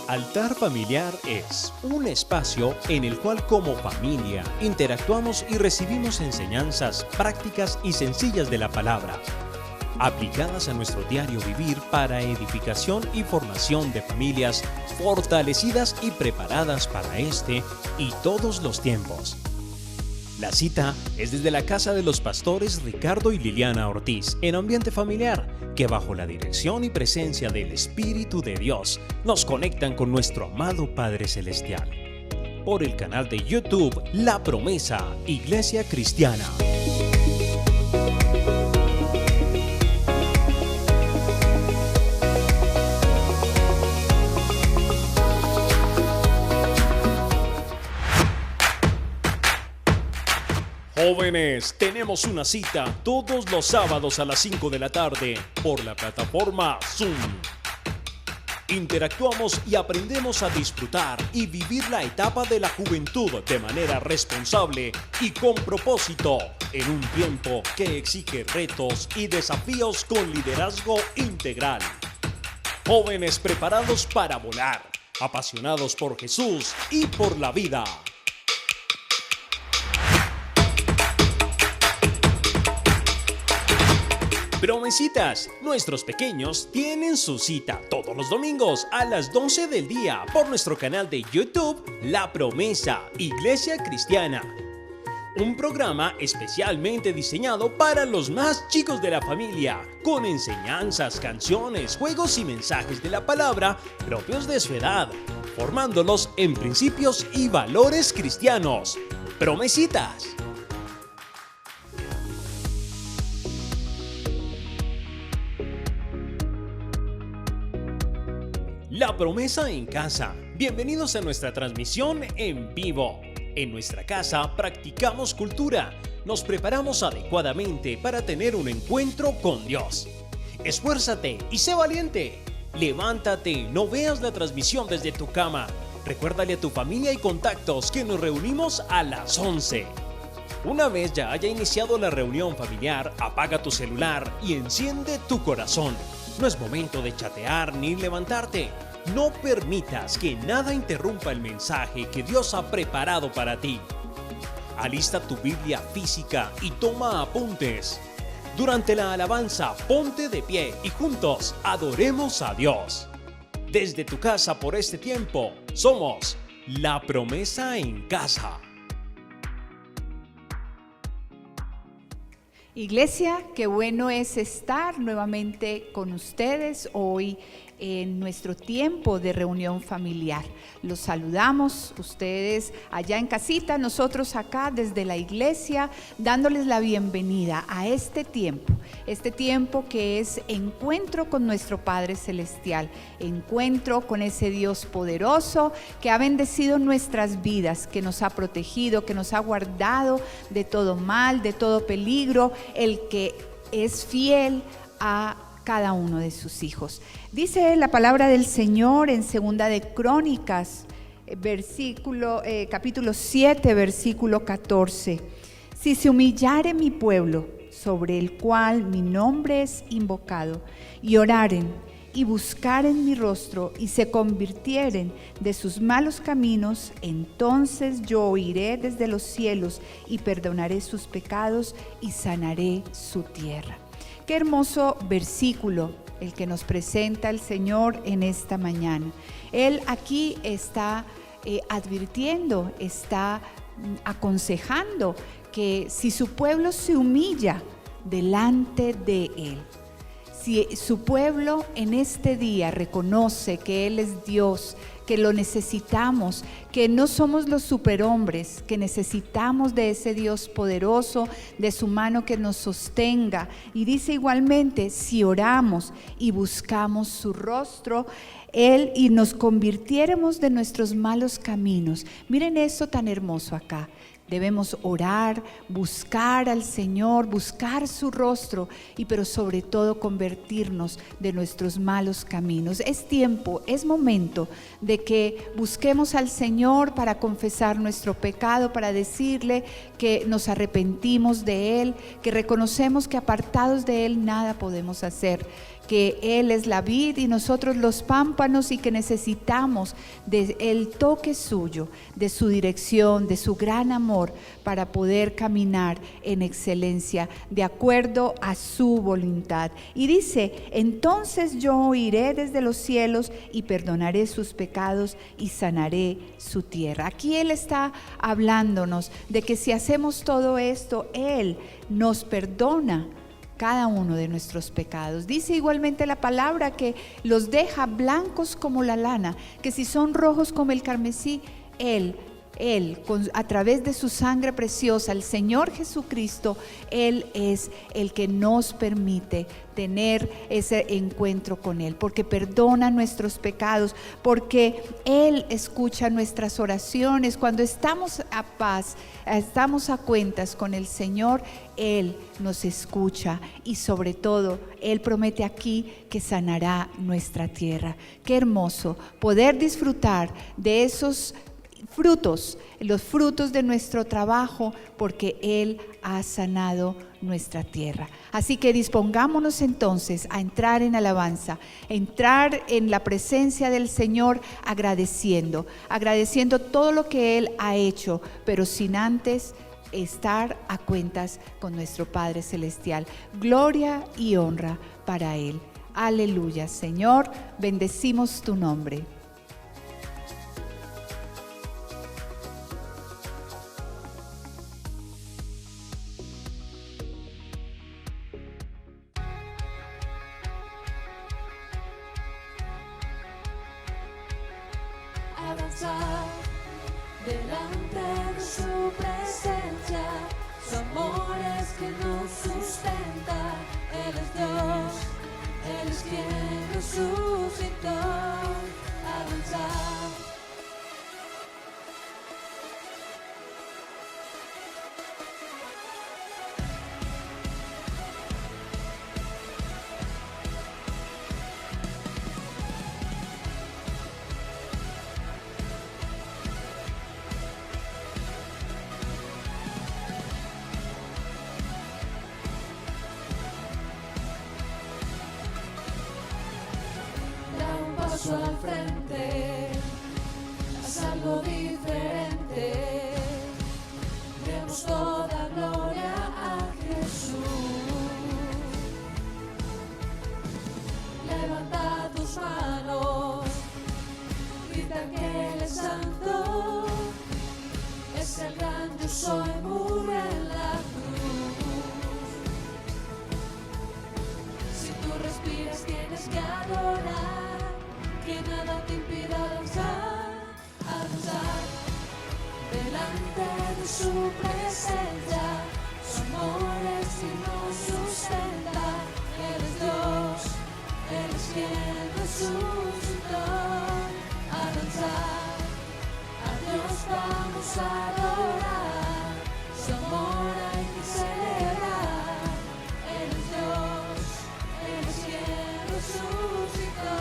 Altar Familiar es un espacio en el cual como familia interactuamos y recibimos enseñanzas prácticas y sencillas de la palabra, aplicadas a nuestro diario vivir para edificación y formación de familias fortalecidas y preparadas para este y todos los tiempos. La cita es desde la casa de los pastores Ricardo y Liliana Ortiz, en ambiente familiar, que bajo la dirección y presencia del Espíritu de Dios nos conectan con nuestro amado Padre Celestial. Por el canal de YouTube La Promesa, Iglesia Cristiana. Jóvenes, tenemos una cita todos los sábados a las 5 de la tarde por la plataforma Zoom. Interactuamos y aprendemos a disfrutar y vivir la etapa de la juventud de manera responsable y con propósito, en un tiempo que exige retos y desafíos con liderazgo integral. Jóvenes preparados para volar, apasionados por Jesús y por la vida. Promesitas, nuestros pequeños tienen su cita todos los domingos a las 12 del día por nuestro canal de YouTube La Promesa, Iglesia Cristiana. Un programa especialmente diseñado para los más chicos de la familia, con enseñanzas, canciones, juegos y mensajes de la palabra propios de su edad, formándolos en principios y valores cristianos. Promesitas. La Promesa en Casa. Bienvenidos a nuestra transmisión en vivo. En nuestra casa practicamos cultura. Nos preparamos adecuadamente para tener un encuentro con Dios. Esfuérzate y sé valiente. Levántate, no veas la transmisión desde tu cama. Recuérdale a tu familia y contactos que nos reunimos a las 11. Una vez ya haya iniciado la reunión familiar, apaga tu celular y enciende tu corazón. No es momento de chatear ni levantarte. No permitas que nada interrumpa el mensaje que Dios ha preparado para ti. Alista tu Biblia física y toma apuntes. Durante la alabanza, ponte de pie y juntos adoremos a Dios. Desde tu casa por este tiempo, somos La Promesa en Casa. Iglesia, qué bueno es estar nuevamente con ustedes hoy en nuestro tiempo de reunión familiar. Los saludamos, ustedes allá en casita, nosotros acá desde la iglesia, dándoles la bienvenida a este tiempo que es encuentro con nuestro Padre Celestial, encuentro con ese Dios poderoso que ha bendecido nuestras vidas, que nos ha protegido, que nos ha guardado de todo mal, de todo peligro, el que es fiel a cada uno de sus hijos. Dice la palabra del Señor en Segunda de Crónicas, capítulo 7, versículo 14. Si se humillare mi pueblo, sobre el cual mi nombre es invocado, y oraren y buscaren mi rostro y se convirtieren de sus malos caminos, entonces yo oiré desde los cielos y perdonaré sus pecados y sanaré su tierra. Qué hermoso versículo el que nos presenta el Señor en esta mañana. Él aquí está advirtiendo, está aconsejando que si su pueblo se humilla delante de Él, si su pueblo en este día reconoce que Él es Dios, que lo necesitamos, que no somos los superhombres, que necesitamos de ese Dios poderoso, de su mano que nos sostenga. Y dice igualmente, si oramos y buscamos su rostro, Él y nos convirtiéramos de nuestros malos caminos. Miren eso tan hermoso acá. Debemos orar, buscar al Señor, buscar su rostro pero sobre todo convertirnos de nuestros malos caminos. Es tiempo, es momento de que busquemos al Señor para confesar nuestro pecado, para decirle que nos arrepentimos de Él, que reconocemos que apartados de Él nada podemos hacer, que Él es la vid y nosotros los pámpanos, y que necesitamos del toque suyo, de su dirección, de su gran amor, para poder caminar en excelencia de acuerdo a su voluntad. Y dice: entonces yo oiré desde los cielos y perdonaré sus pecados y sanaré su tierra. Aquí Él está hablándonos de que si hacemos todo esto, Él nos perdona cada uno de nuestros pecados. Dice igualmente la palabra que los deja blancos como la lana, que si son rojos como el carmesí, Él, a través de su sangre preciosa, el Señor Jesucristo, Él es el que nos permite tener ese encuentro con Él, porque perdona nuestros pecados, porque Él escucha nuestras oraciones. Cuando estamos a paz, estamos a cuentas con el Señor, Él nos escucha, y sobre todo Él promete aquí que sanará nuestra tierra. Qué hermoso poder disfrutar de esos frutos, los frutos de nuestro trabajo, porque Él ha sanado nuestra tierra. Así que dispongámonos entonces a entrar en alabanza, entrar en la presencia del Señor, agradeciendo todo lo que Él ha hecho, pero sin antes estar a cuentas con nuestro Padre Celestial. Gloria y honra para Él. Aleluya. Señor, bendecimos tu nombre. Avanzar delante de su presencia, su amor es que nos sustenta. Él es Dios, Él es quien resucitó. Avanzar. Al frente, haz algo diferente, demos toda gloria a Jesús. Levanta tus manos, grita que Él es santo, es el gran yo soy, murió en la cruz. Si tú respiras tienes que adorar, que nada te impida avanzar, avanzar delante de su presencia. Su amor es quien nos sustenta. Él es Dios, Él es quien resucitó. Avanzar, a Dios vamos a adorar, su amor hay que celebrar. Él es Dios, Él es quien resucitó.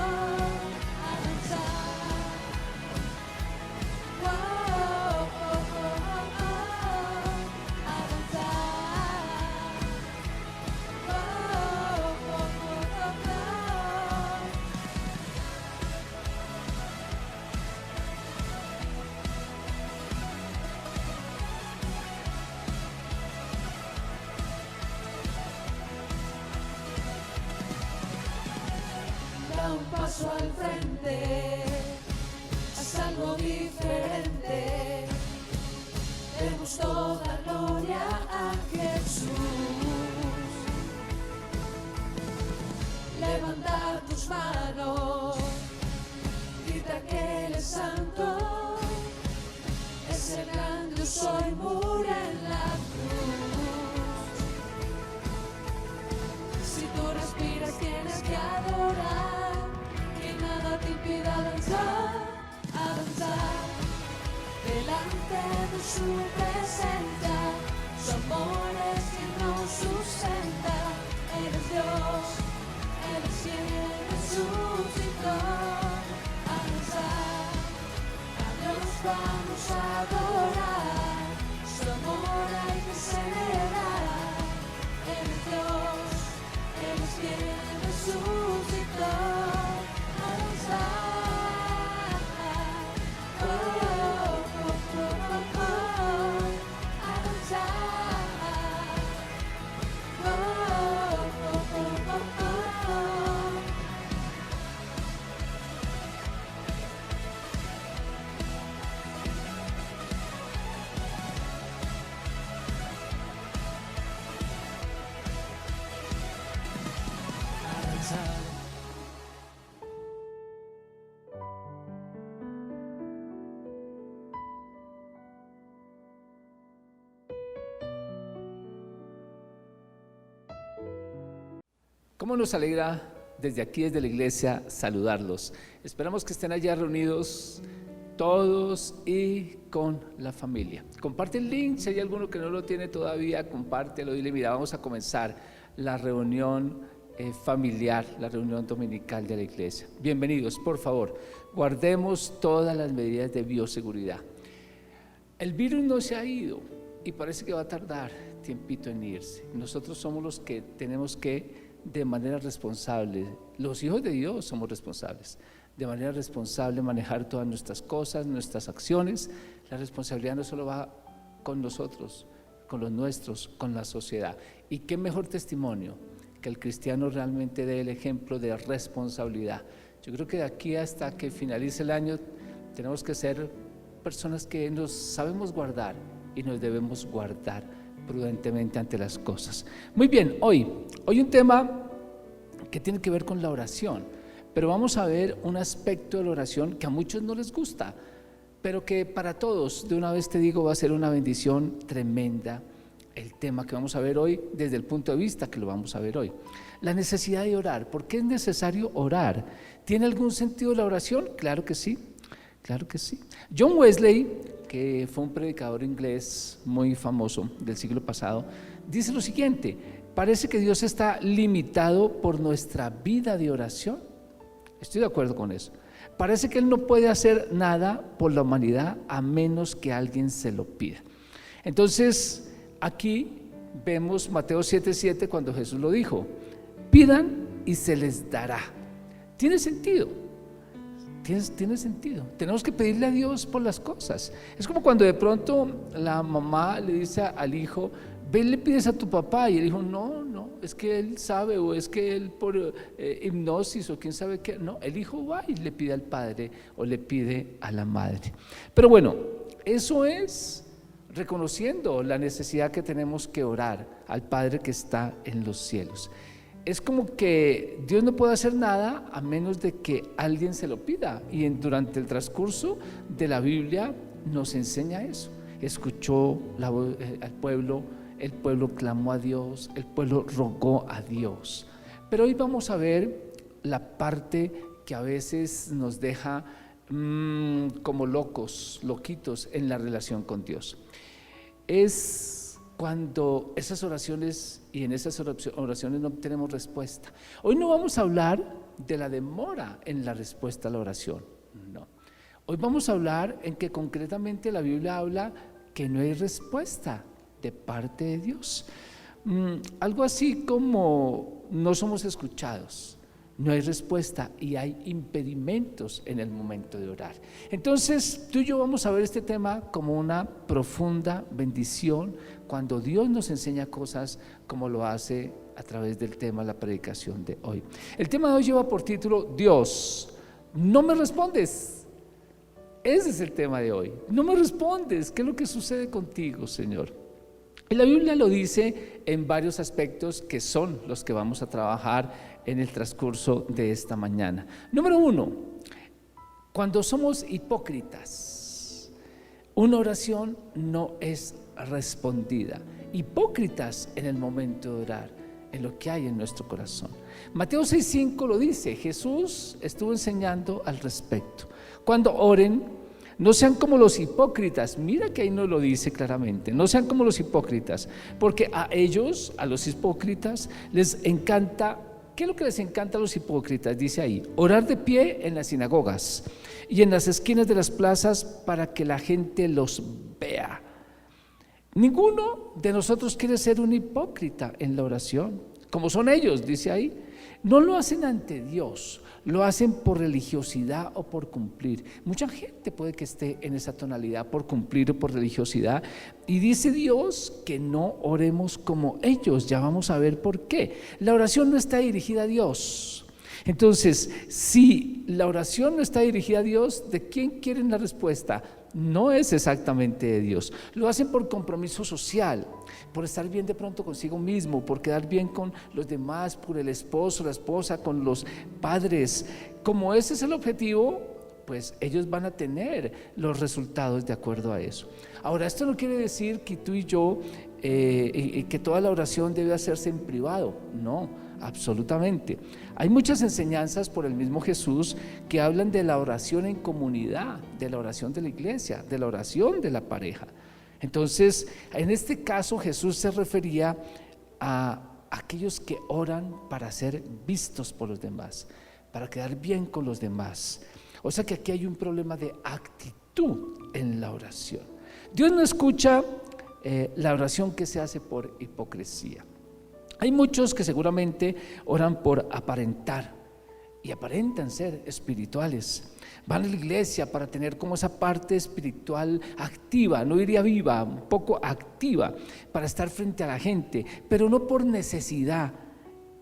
Un paso al frente, haz algo diferente, demos toda gloria a Jesús. Levanta tus manos, grita que Él es santo, es el gran yo soy, murió en la cruz. Si tú respiras tienes que adorar, nada te impida avanzar, avanzar delante de su presencia. Su amor es quien nos sustenta. Él es Dios, Él es quien resucitó. Avanzar, a Dios vamos a adorar, su amor hay que celebrar. Él es Dios, Él es quien resucitó. descansar. ¿Cómo nos alegra desde aquí, desde la iglesia, saludarlos? Esperamos que estén allá reunidos todos y con la familia. Comparte el link, si hay alguno que no lo tiene todavía, compártelo, dile, mira, vamos a comenzar la reunión familiar, la reunión dominical de la iglesia. Bienvenidos, por favor, guardemos todas las medidas de bioseguridad. El virus no se ha ido y parece que va a tardar tiempito en irse. Nosotros somos los que tenemos que, de manera responsable, los hijos de Dios somos responsables, de manera responsable manejar todas nuestras cosas, nuestras acciones. La responsabilidad no solo va con nosotros, con los nuestros, con la sociedad. Y qué mejor testimonio que el cristiano realmente dé el ejemplo de responsabilidad. Yo creo que de aquí hasta que finalice el año tenemos que ser personas que nos sabemos guardar y nos debemos guardar prudentemente ante las cosas. Muy bien, hoy un tema que tiene que ver con la oración, pero vamos a ver un aspecto de la oración que a muchos no les gusta, pero que para todos, de una vez te digo, va a ser una bendición tremenda el tema que vamos a ver hoy desde el punto de vista que lo vamos a ver hoy. La necesidad de orar. ¿Por qué es necesario orar? ¿Tiene algún sentido la oración? Claro que sí, claro que sí. John Wesley, que fue un predicador inglés muy famoso del siglo pasado, dice lo siguiente: parece que Dios está limitado por nuestra vida de oración. Estoy de acuerdo con eso. Parece que Él no puede hacer nada por la humanidad a menos que alguien se lo pida. Entonces, aquí vemos Mateo 7:7 cuando Jesús lo dijo: pidan y se les dará. Tiene sentido. Tiene sentido. Tenemos que pedirle a Dios por las cosas. Es como cuando de pronto la mamá le dice al hijo: ven, le pides a tu papá, y el hijo: no, es que él sabe, o es que él por hipnosis o quién sabe qué. No, el hijo va y le pide al padre o le pide a la madre. Pero bueno, eso es reconociendo la necesidad que tenemos que orar al Padre que está en los cielos. Es como que Dios no puede hacer nada a menos de que alguien se lo pida, y durante el transcurso de la Biblia nos enseña eso. Escuchó la voz al pueblo, el pueblo clamó a Dios, el pueblo rogó a Dios. Pero hoy vamos a ver la parte que a veces nos deja como loquitos en la relación con Dios. Es cuando esas oraciones y en esas oraciones no obtenemos respuesta. Hoy no vamos a hablar de la demora en la respuesta a la oración, no. Hoy vamos a hablar en que concretamente la Biblia habla que no hay respuesta de parte de Dios. Algo así como no somos escuchados, no hay respuesta y hay impedimentos en el momento de orar. Entonces tú y yo vamos a ver este tema como una profunda bendición cuando Dios nos enseña cosas como lo hace a través del tema de la predicación de hoy. El tema de hoy lleva por título: Dios, no me respondes. Ese es el tema de hoy. No me respondes. ¿Qué es lo que sucede contigo, Señor? Y la Biblia lo dice en varios aspectos que son los que vamos a trabajar en el transcurso de esta mañana. Número 1, cuando somos hipócritas, una oración no es respondida. Hipócritas en el momento de orar, en lo que hay en nuestro corazón. Mateo 6:5 lo dice, Jesús estuvo enseñando al respecto. Cuando oren, no sean como los hipócritas. Mira que ahí nos lo dice claramente. No sean como los hipócritas, porque a ellos, a los hipócritas, les encanta. ¿Qué es lo que les encanta a los hipócritas? Dice ahí: orar de pie en las sinagogas y en las esquinas de las plazas para que la gente los vea. Ninguno de nosotros quiere ser un hipócrita en la oración, como son ellos, dice ahí. No lo hacen ante Dios, lo hacen por religiosidad o por cumplir. Mucha gente puede que esté en esa tonalidad, por cumplir o por religiosidad, y dice Dios que no oremos como ellos. Ya vamos a ver por qué. La oración no está dirigida a Dios. Entonces, si la oración no está dirigida a Dios, ¿de quién quieren la respuesta? no es exactamente de Dios. Lo hacen por compromiso social, por estar bien de pronto consigo mismo, por quedar bien con los demás, por el esposo, la esposa, con los padres. Como ese es el objetivo, pues ellos van a tener los resultados de acuerdo a eso. Ahora, esto no quiere decir que tú y yo, que toda la oración debe hacerse en privado, no, absolutamente. Hay muchas enseñanzas por el mismo Jesús que hablan de la oración en comunidad, de la oración de la iglesia, de la oración de la pareja. Entonces, en este caso Jesús se refería a aquellos que oran para ser vistos por los demás, para quedar bien con los demás. O sea que aquí hay un problema de actitud en la oración. Dios no escucha la oración que se hace por hipocresía. Hay muchos que seguramente oran por aparentar y aparentan ser espirituales. Van a la iglesia para tener como esa parte espiritual activa, no diría viva, un poco activa, para estar frente a la gente, pero no por necesidad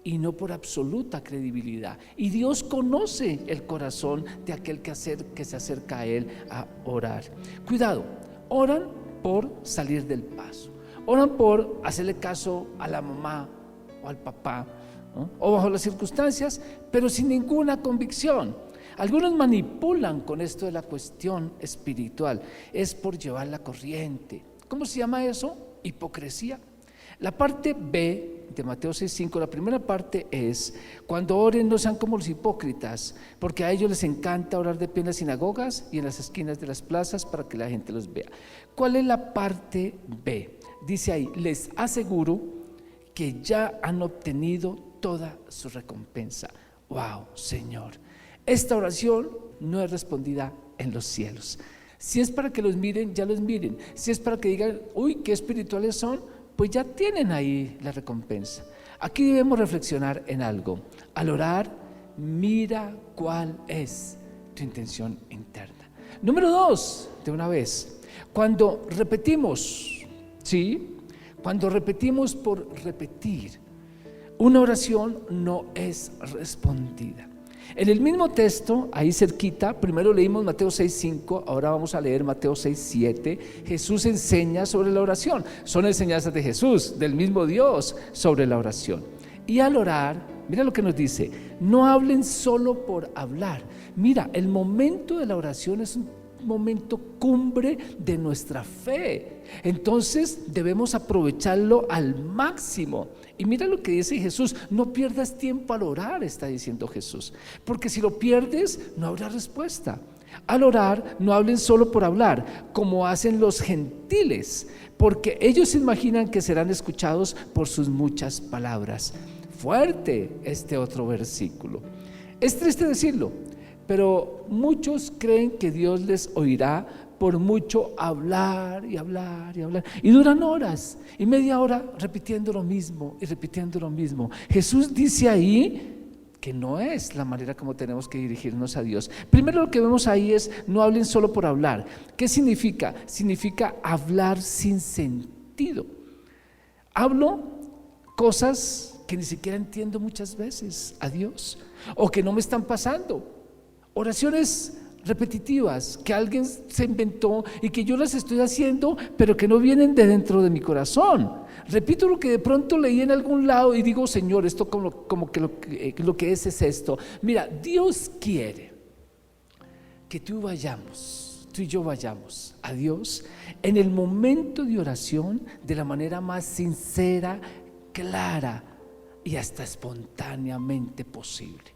y no por absoluta credibilidad. Y Dios conoce el corazón de aquel que se acerca a Él a orar. Cuidado, oran por salir del paso, oran por hacerle caso a la mamá o al papá, ¿no? O bajo las circunstancias, pero sin ninguna convicción. Algunos manipulan con esto de la cuestión espiritual, es por llevar la corriente. ¿Cómo se llama eso? Hipocresía. La parte B de Mateo 6:5, la primera parte es: cuando oren no sean como los hipócritas, porque a ellos les encanta orar de pie en las sinagogas y en las esquinas de las plazas para que la gente los vea. ¿Cuál es la parte B? Dice ahí: les aseguro que ya han obtenido toda su recompensa. ¡Wow, Señor! Esta oración no es respondida en los cielos. Si es para que los miren, ya los miren. Si es para que digan, uy, qué espirituales son, pues ya tienen ahí la recompensa. Aquí debemos reflexionar en algo. Al orar, mira cuál es tu intención interna. Número 2, de una vez, cuando repetimos, ¿sí? Cuando repetimos por repetir, una oración no es respondida. En el mismo texto, ahí cerquita, primero leímos Mateo 6:5, ahora vamos a leer Mateo 6:7. Jesús enseña sobre la oración. Son enseñanzas de Jesús, del mismo Dios, sobre la oración. Y al orar, mira lo que nos dice: no hablen solo por hablar. Mira, el momento de la oración es un momento cumbre de nuestra fe. Entonces debemos aprovecharlo al máximo. Y mira lo que dice Jesús: no pierdas tiempo al orar, está diciendo Jesús, porque si lo pierdes no habrá respuesta. Al orar no hablen solo por hablar, como hacen los gentiles, porque ellos se imaginan que serán escuchados por sus muchas palabras. Fuerte este otro versículo. Es triste decirlo, pero muchos creen que Dios les oirá por mucho hablar y hablar y hablar, y duran horas y media hora repitiendo lo mismo y repitiendo lo mismo. Jesús dice ahí que no es la manera como tenemos que dirigirnos a Dios. Primero, lo que vemos ahí es: no hablen solo por hablar. ¿Qué significa? Significa hablar sin sentido. Hablo cosas que ni siquiera entiendo muchas veces a Dios, o que no me están pasando. Oraciones repetitivas que alguien se inventó y que yo las estoy haciendo, pero que no vienen de dentro de mi corazón. Repito lo que de pronto leí en algún lado y digo: Señor, esto como que lo que es esto. Mira, Dios quiere que tú y yo vayamos a Dios en el momento de oración de la manera más sincera, clara y hasta espontáneamente posible.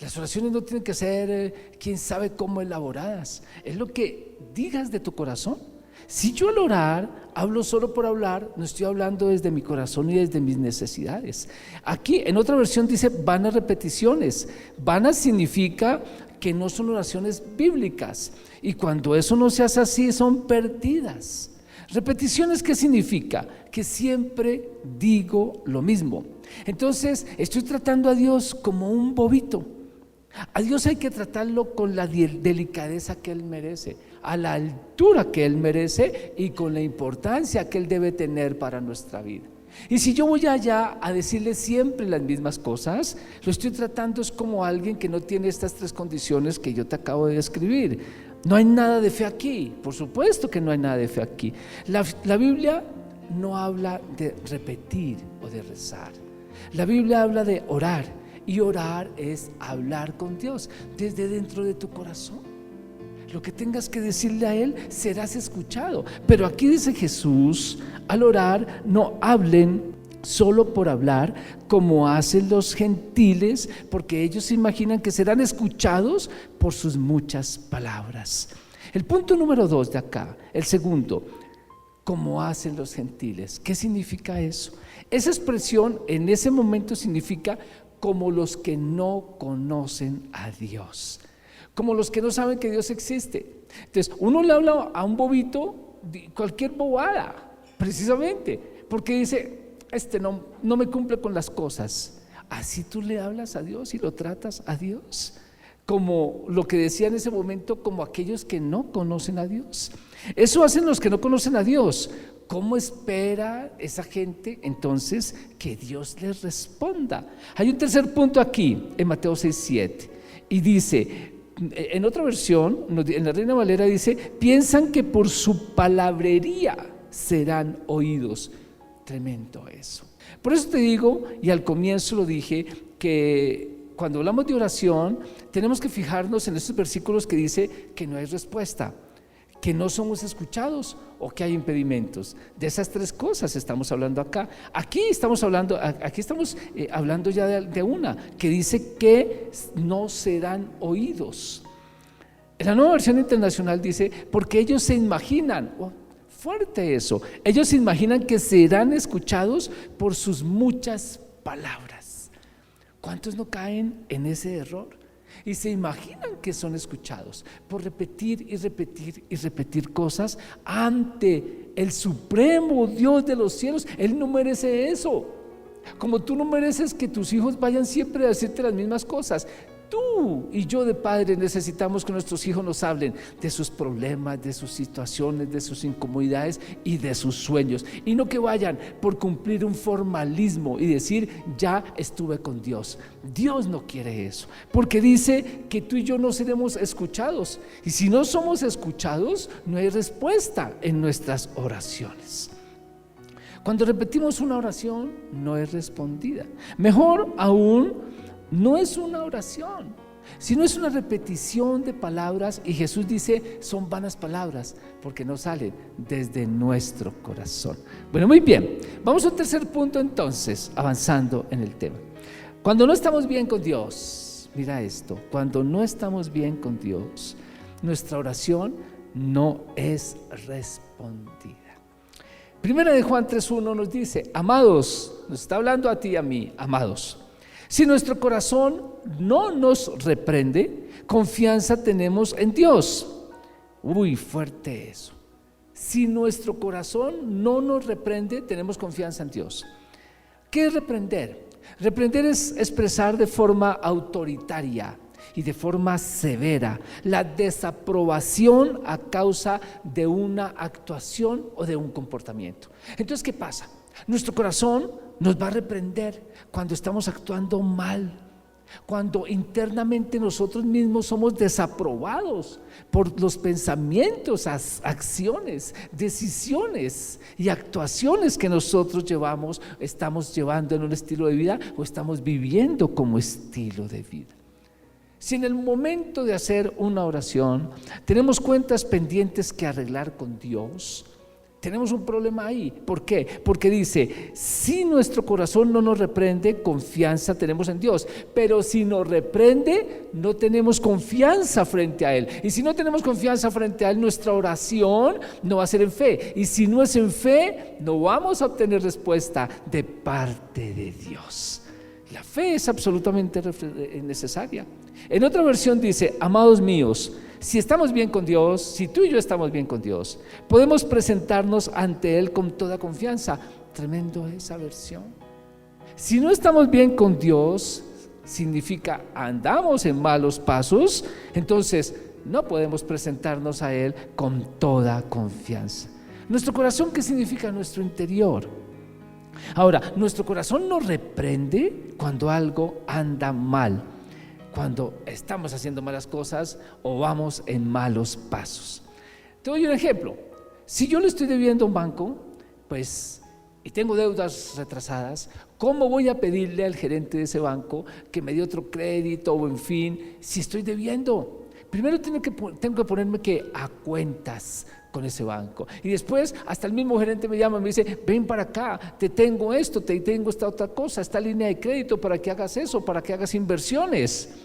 Las oraciones no tienen que ser quién sabe cómo elaboradas, es lo que digas de tu corazón. Si yo al orar hablo solo por hablar, no estoy hablando desde mi corazón y desde mis necesidades. Aquí en otra versión dice vanas repeticiones. Vanas significa que no son oraciones bíblicas, y cuando eso no se hace así, son perdidas. Repeticiones, ¿qué significa? Que siempre digo lo mismo. Entonces estoy tratando a Dios como un bobito. A Dios hay que tratarlo con la delicadeza que Él merece, a la altura que Él merece y con la importancia que Él debe tener para nuestra vida. Y si yo voy allá a decirle siempre las mismas cosas, lo estoy tratando es como alguien que no tiene estas 3 condiciones que yo te acabo de describir. No hay nada de fe aquí, por supuesto que no hay nada de fe aquí. La Biblia no habla de repetir o de rezar. La Biblia habla de orar, y orar es hablar con Dios desde dentro de tu corazón. Lo que tengas que decirle a Él, serás escuchado. Pero aquí dice Jesús, al orar no hablen solo por hablar, como hacen los gentiles, porque ellos se imaginan que serán escuchados por sus muchas palabras. El punto número 2 de acá, el segundo, como hacen los gentiles. ¿Qué significa eso? Esa expresión en ese momento significa como los que no conocen a Dios, como los que no saben que Dios existe. Entonces, uno le habla a un bobito de cualquier bobada, precisamente, porque dice, no me cumple con las cosas. Así tú le hablas a Dios y lo tratas a Dios, como lo que decía en ese momento, como aquellos que no conocen a Dios. Eso hacen los que no conocen a Dios. ¿Cómo espera esa gente entonces que Dios les responda? Hay un tercer punto aquí en Mateo 6:7 y dice, en otra versión, en la Reina Valera dice, piensan que por su palabrería serán oídos. Tremendo eso. Por eso te digo, y al comienzo lo dije, que cuando hablamos de oración tenemos que fijarnos en estos versículos que dice que no hay respuesta, que no somos escuchados o que hay impedimentos. De esas tres cosas estamos hablando acá. Aquí estamos hablando ya de una que dice que no serán oídos. En la Nueva Versión Internacional dice, porque ellos se imaginan, fuerte eso, ellos se imaginan que serán escuchados por sus muchas palabras. ¿Cuántos no caen en ese error? Y se imaginan que son escuchados por repetir y repetir y repetir cosas ante el supremo Dios de los cielos. Él no merece eso, como tú no mereces que tus hijos vayan siempre a decirte las mismas cosas. Tú y yo de padre necesitamos que nuestros hijos nos hablen de sus problemas, de sus situaciones, de sus incomodidades y de sus sueños, y no que vayan por cumplir un formalismo y decir ya estuve con Dios. Dios no quiere eso, porque dice que tú y yo no seremos escuchados, y si no somos escuchados no hay respuesta en nuestras oraciones. Cuando repetimos una oración no es respondida. Mejor aún, no es una oración, sino es una repetición de palabras, y Jesús dice son vanas palabras porque no salen desde nuestro corazón. Bueno, muy bien, vamos al tercer punto entonces, avanzando en el tema. Cuando no estamos bien con Dios, mira esto, cuando no estamos bien con Dios, nuestra oración no es respondida. Primera de Juan 3:1 nos dice, amados, nos está hablando a ti y a mí, amados, si nuestro corazón no nos reprende, confianza tenemos en Dios. Uy, fuerte eso. Si nuestro corazón no nos reprende, tenemos confianza en Dios. ¿Qué es reprender? Reprender es expresar de forma autoritaria y de forma severa la desaprobación a causa de una actuación o de un comportamiento. Entonces, ¿qué pasa? Nuestro corazón nos va a reprender cuando estamos actuando mal, cuando internamente nosotros mismos somos desaprobados por los pensamientos, acciones, decisiones y actuaciones que nosotros estamos llevando en un estilo de vida o estamos viviendo como estilo de vida. Si en el momento de hacer una oración tenemos cuentas pendientes que arreglar con Dios, tenemos un problema ahí. ¿Por qué? Porque dice, si nuestro corazón no nos reprende, confianza tenemos en Dios. Pero si nos reprende, no tenemos confianza frente a Él. Y si no tenemos confianza frente a Él, nuestra oración no va a ser en fe. Y si no es en fe, no vamos a obtener respuesta de parte de Dios. La fe es absolutamente necesaria. En otra versión dice, amados míos, si estamos bien con Dios, si tú y yo estamos bien con Dios, podemos presentarnos ante Él con toda confianza. Tremendo esa versión. Si no estamos bien con Dios, significa andamos en malos pasos, entonces no podemos presentarnos a Él con toda confianza. Nuestro corazón, ¿qué significa? Nuestro interior. Ahora, nuestro corazón nos reprende cuando algo anda mal. cuando estamos haciendo malas cosas o vamos en malos pasos. Te doy un ejemplo. Si yo le estoy debiendo a un banco, pues, y tengo deudas retrasadas, ¿cómo voy a pedirle al gerente de ese banco que me dé otro crédito o en fin, si estoy debiendo? Primero tengo que ponerme a cuentas con ese banco. Y después hasta el mismo gerente me llama y me dice, ven para acá, te tengo esto, te tengo esta otra cosa, esta línea de crédito para que hagas eso, para que hagas inversiones.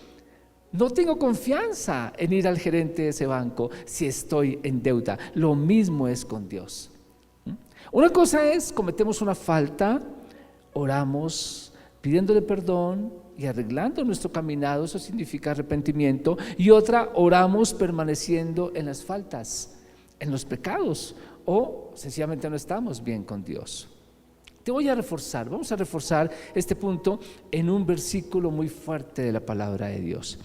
No tengo confianza en ir al gerente de ese banco si estoy en deuda. Lo mismo es con Dios. Una cosa es, cometemos una falta, oramos pidiéndole perdón y arreglando nuestro caminado, eso significa arrepentimiento. Y otra, oramos permaneciendo en las faltas, en los pecados, o sencillamente no estamos bien con Dios. Vamos a reforzar este punto en un versículo muy fuerte de la palabra de Dios.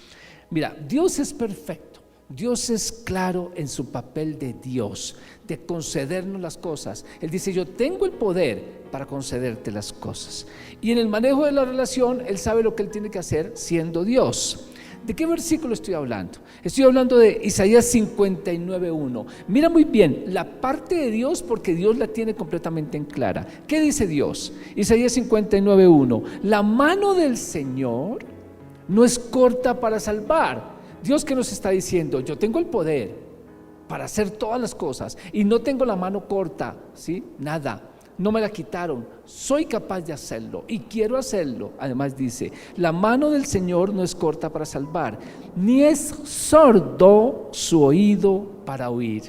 Mira, Dios es perfecto, Dios es claro en su papel de Dios, de concedernos las cosas. Él dice, yo tengo el poder para concederte las cosas. Y en el manejo de la relación, Él sabe lo que Él tiene que hacer siendo Dios. ¿De qué versículo estoy hablando? Estoy hablando de Isaías 59:1. Mira muy bien la parte de Dios porque Dios la tiene completamente en clara. ¿Qué dice Dios? Isaías 59:1. La mano del Señor no es corta para salvar. Dios, ¿qué nos está diciendo? Yo tengo el poder para hacer todas las cosas y no tengo la mano corta, ¿sí? Nada. No me la quitaron, soy capaz de hacerlo y quiero hacerlo. Además dice, la mano del Señor no es corta para salvar, ni es sordo su oído para oír.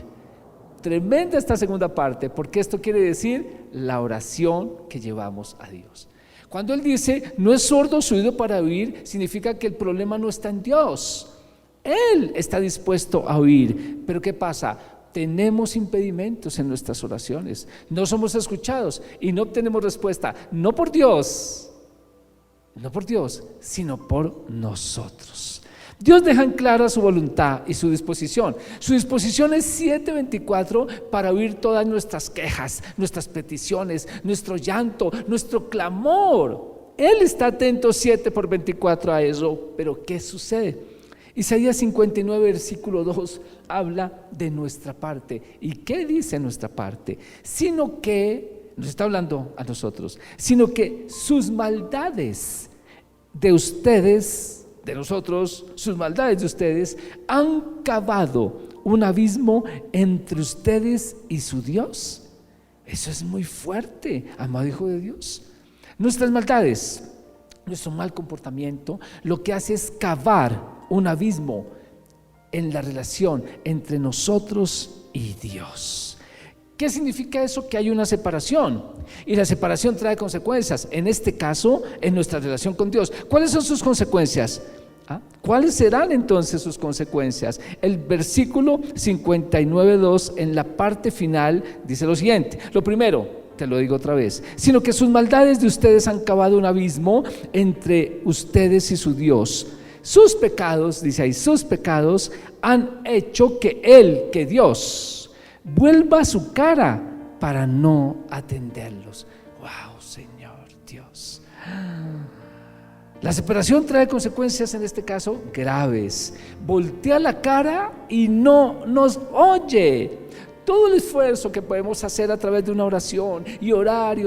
Tremenda esta segunda parte, porque esto quiere decir la oración que llevamos a Dios. Cuando Él dice, no es sordo su oído para oír, significa que el problema no está en Dios. Él está dispuesto a oír, pero ¿qué pasa? Tenemos impedimentos en nuestras oraciones, no somos escuchados y no obtenemos respuesta, no por Dios, sino por nosotros. Dios deja en clara su voluntad y su disposición. Su disposición es 7:24 para oír todas nuestras quejas, nuestras peticiones, nuestro llanto, nuestro clamor. Él está atento 7/24 a eso, pero ¿qué sucede? Isaías 59, versículo 2, habla de nuestra parte. ¿Y qué dice nuestra parte? Sino que, nos está hablando a nosotros, sino que sus maldades de ustedes, de nosotros, sus maldades de ustedes, han cavado un abismo entre ustedes y su Dios. Eso es muy fuerte, amado Hijo de Dios. Nuestras maldades, nuestro mal comportamiento, lo que hace es cavar un abismo en la relación entre nosotros y Dios. ¿Qué significa eso? Que hay una separación y la separación trae consecuencias, en este caso en nuestra relación con Dios. ¿Cuáles son sus consecuencias? ¿Cuáles serán entonces sus consecuencias? El versículo 59:2 en la parte final dice lo siguiente. Lo primero, te lo digo otra vez, sino que sus maldades de ustedes han cavado un abismo entre ustedes y su Dios. Sus pecados, dice ahí, sus pecados han hecho que Dios vuelva su cara para no atenderlos. Wow, Señor Dios. La separación trae consecuencias en este caso graves. Voltea la cara y no nos oye. Todo el esfuerzo que podemos hacer a través de una oración y orar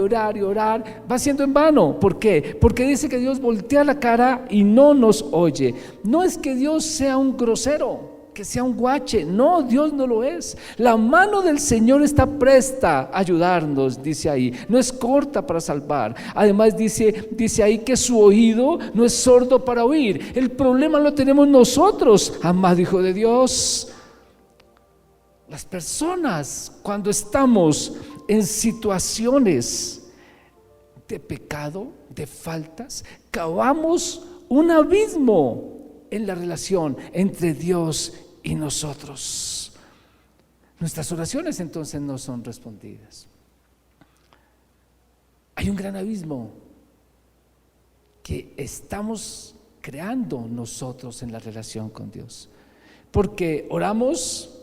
va siendo en vano. ¿Por qué? Porque dice que Dios voltea la cara y no nos oye. No es que Dios sea un grosero, que sea un guache. No, Dios no lo es. La mano del Señor está presta a ayudarnos, dice ahí. No es corta para salvar. Además dice ahí que su oído no es sordo para oír. El problema lo tenemos nosotros, amado Hijo de Dios. Las personas, cuando estamos en situaciones de pecado, de faltas, cavamos un abismo en la relación entre Dios y nosotros. Nuestras oraciones entonces no son respondidas. Hay un gran abismo que estamos creando nosotros en la relación con Dios, porque oramos,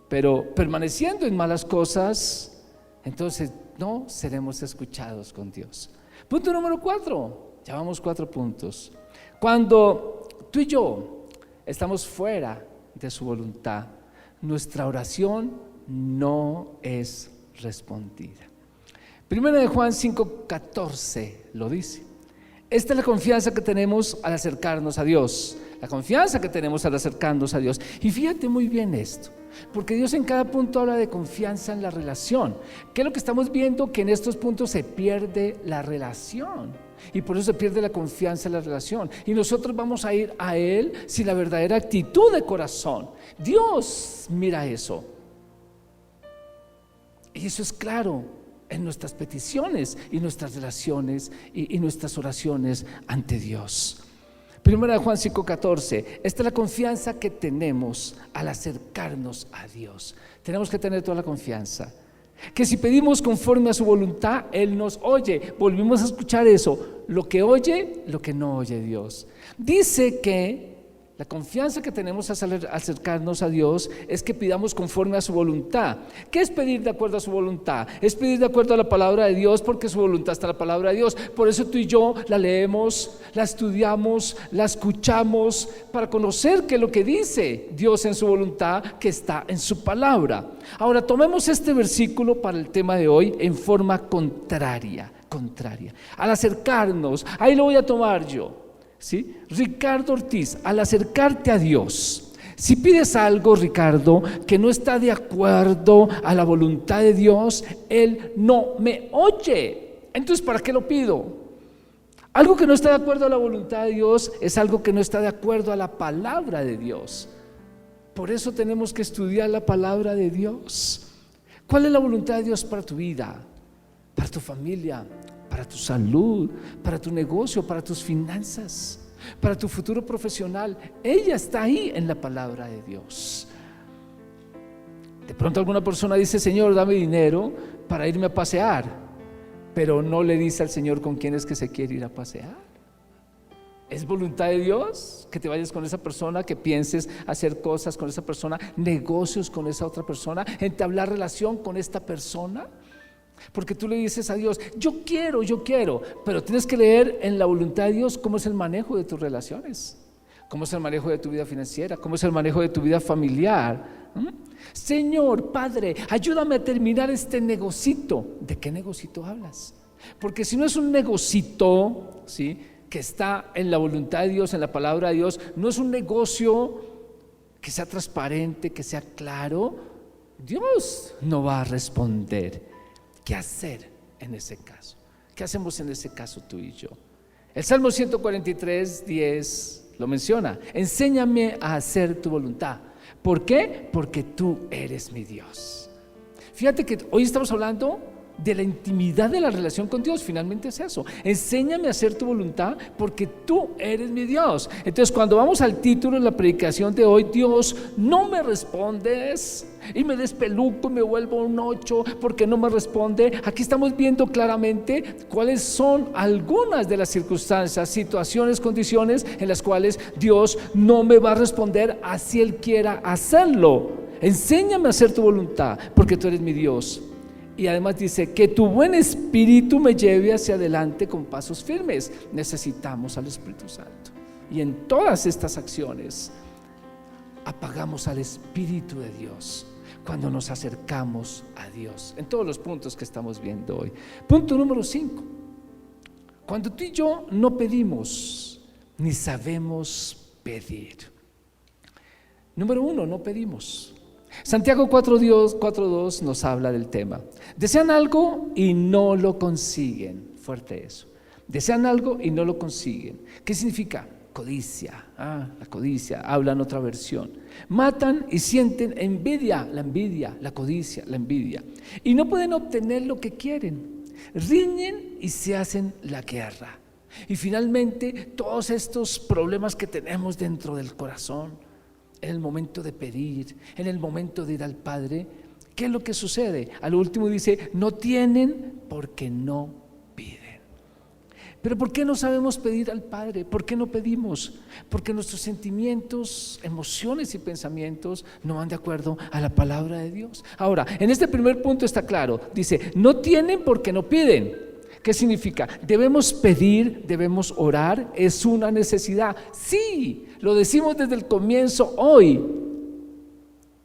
pero permaneciendo en malas cosas, entonces no seremos escuchados con Dios. Punto número 4, ya vamos 4 puntos. Cuando tú y yo estamos fuera de su voluntad, nuestra oración no es respondida. Primera de Juan 5:14 lo dice. Esta es la confianza que tenemos al acercarnos a Dios. La confianza que tenemos al acercarnos a Dios. Y fíjate muy bien esto, porque Dios en cada punto habla de confianza en la relación. ¿Qué es lo que estamos viendo? Que en estos puntos se pierde la relación. Y por eso se pierde la confianza en la relación. Y nosotros vamos a ir a Él sin la verdadera actitud de corazón. Dios mira eso. Y eso es claro en nuestras peticiones y nuestras relaciones y nuestras oraciones ante Dios. Primera de Juan 5:14, esta es la confianza que tenemos al acercarnos a Dios. Tenemos que tener toda la confianza, que si pedimos conforme a su voluntad, Él nos oye. Volvimos a escuchar eso, lo que oye, lo que no oye Dios. Dice que la confianza que tenemos al acercarnos a Dios es que pidamos conforme a su voluntad. ¿Qué es pedir de acuerdo a su voluntad? Es pedir de acuerdo a la palabra de Dios, porque su voluntad está en la palabra de Dios. Por eso tú y yo la leemos, la estudiamos, la escuchamos para conocer qué es lo que dice Dios en su voluntad, que está en su palabra. Ahora tomemos este versículo para el tema de hoy en forma contraria. Al acercarnos, ahí lo voy a tomar yo. ¿Sí? Ricardo Ortiz, al acercarte a Dios, si pides algo, Ricardo, que no está de acuerdo a la voluntad de Dios, Él no me oye. Entonces, ¿para qué lo pido? Algo que no está de acuerdo a la voluntad de Dios es algo que no está de acuerdo a la palabra de Dios. Por eso tenemos que estudiar la palabra de Dios. ¿Cuál es la voluntad de Dios para tu vida, para tu familia, para tu salud, para tu negocio, para tus finanzas, para tu futuro profesional? Ella está ahí en la palabra de Dios. De pronto alguna persona dice: Señor, dame dinero para irme a pasear, pero no le dice al Señor con quién es que se quiere ir a pasear. ¿Es voluntad de Dios que te vayas con esa persona, que pienses hacer cosas con esa persona, negocios con esa otra persona, entablar relación con esta persona? Porque tú le dices a Dios: yo quiero, pero tienes que leer en la voluntad de Dios cómo es el manejo de tus relaciones, cómo es el manejo de tu vida financiera, cómo es el manejo de tu vida familiar. Señor, Padre, ayúdame a terminar este negocito. ¿De qué negocito hablas? Porque si no es un negocito, ¿sí?, que está en la voluntad de Dios, en la palabra de Dios, no es un negocio que sea transparente, que sea claro, Dios no va a responder. ¿Qué hacer en ese caso? ¿Qué hacemos en ese caso tú y yo? El Salmo 143:10 lo menciona: enséñame a hacer tu voluntad. ¿Por qué? Porque tú eres mi Dios. Fíjate que hoy estamos hablando de la intimidad de la relación con Dios. Finalmente es eso: enséñame a hacer tu voluntad porque tú eres mi Dios. Entonces, cuando vamos al título de la predicación de hoy, Dios, no me respondes, y me despeluco y me vuelvo un 8 porque no me responde. Aquí estamos viendo claramente cuáles son algunas de las circunstancias, situaciones, condiciones en las cuales Dios no me va a responder así Él quiera hacerlo. Enséñame a hacer tu voluntad porque tú eres mi Dios. Y además dice: que tu buen espíritu me lleve hacia adelante con pasos firmes. Necesitamos al Espíritu Santo. Y en todas estas acciones apagamos al Espíritu de Dios cuando nos acercamos a Dios, en todos los puntos que estamos viendo hoy. Punto número 5: cuando tú y yo no pedimos ni sabemos pedir. Número 1, no pedimos. Santiago 4:2 nos habla del tema. Desean algo y no lo consiguen. Fuerte eso. Desean algo y no lo consiguen. ¿Qué significa? Codicia. La codicia habla en otra versión. Matan y sienten envidia, la codicia, la envidia. Y no pueden obtener lo que quieren. Riñen y se hacen la guerra. Y finalmente, todos estos problemas que tenemos dentro del corazón, en el momento de pedir, en el momento de ir al Padre, ¿qué es lo que sucede? Al último dice: no tienen porque no piden. Pero ¿por qué no sabemos pedir al Padre? ¿Por qué no pedimos? Porque nuestros sentimientos, emociones y pensamientos no van de acuerdo a la palabra de Dios. Ahora, en este primer punto está claro, dice: no tienen porque no piden. ¿Qué significa? Debemos pedir, debemos orar, es una necesidad. Sí, lo decimos desde el comienzo hoy.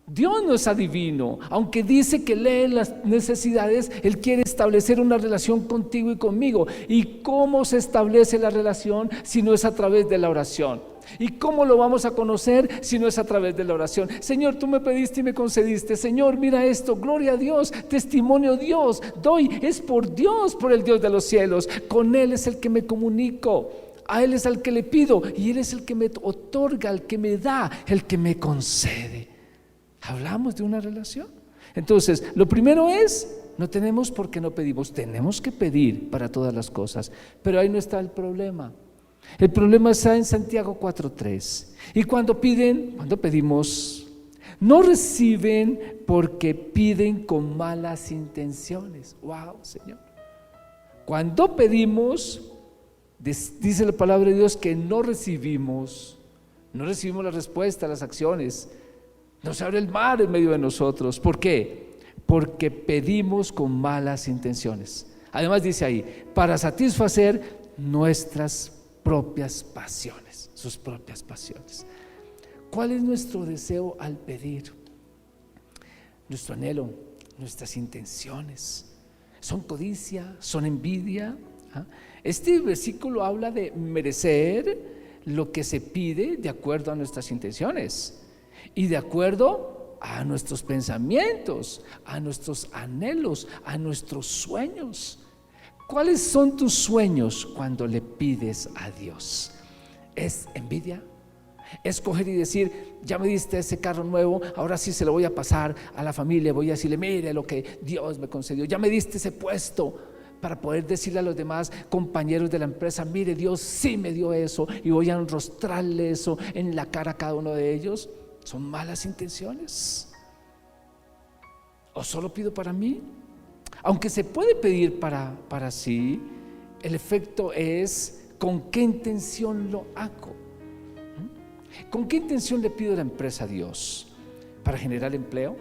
Dios no es adivino, aunque dice que lee las necesidades, Él quiere establecer una relación contigo y conmigo. ¿Y cómo se establece la relación si no es a través de la oración? ¿Y cómo lo vamos a conocer si no es a través de la oración? Señor, tú me pediste y me concediste. Señor, mira esto, gloria a Dios, testimonio Dios, doy, es por Dios, por el Dios de los cielos. Con Él es el que me comunico, a Él es al que le pido y Él es el que me otorga, el que me da, el que me concede. Hablamos de una relación. Entonces, lo primero es, no tenemos por qué no pedimos, tenemos que pedir para todas las cosas, pero ahí no está el problema. El problema está en Santiago 4:3. Y cuando pedimos, no reciben porque piden con malas intenciones. Wow, Señor. Cuando pedimos, dice la palabra de Dios que no recibimos la respuesta a las acciones. Nos abre el mar en medio de nosotros. ¿Por qué? Porque pedimos con malas intenciones. Además dice ahí, para satisfacer nuestras propias pasiones, sus propias pasiones. ¿Cuál es nuestro deseo al pedir? Nuestro anhelo, nuestras intenciones. ¿Son codicia? ¿Son envidia? Este versículo habla de merecer lo que se pide de acuerdo a nuestras intenciones y de acuerdo a nuestros pensamientos, a nuestros anhelos, a nuestros sueños. ¿Cuáles son tus sueños cuando le pides a Dios? ¿Es envidia? ¿Es coger y decir, ya me diste ese carro nuevo, ahora sí se lo voy a pasar a la familia, voy a decirle, mire lo que Dios me concedió, ya me diste ese puesto, para poder decirle a los demás compañeros de la empresa, mire, Dios sí me dio eso, y voy a enrostrarle eso en la cara a cada uno de ellos? ¿Son malas intenciones? ¿O solo pido para mí? Aunque se puede pedir para sí, el efecto es con qué intención lo hago. ¿Con qué intención le pido a la empresa a Dios? ¿Para generar empleo?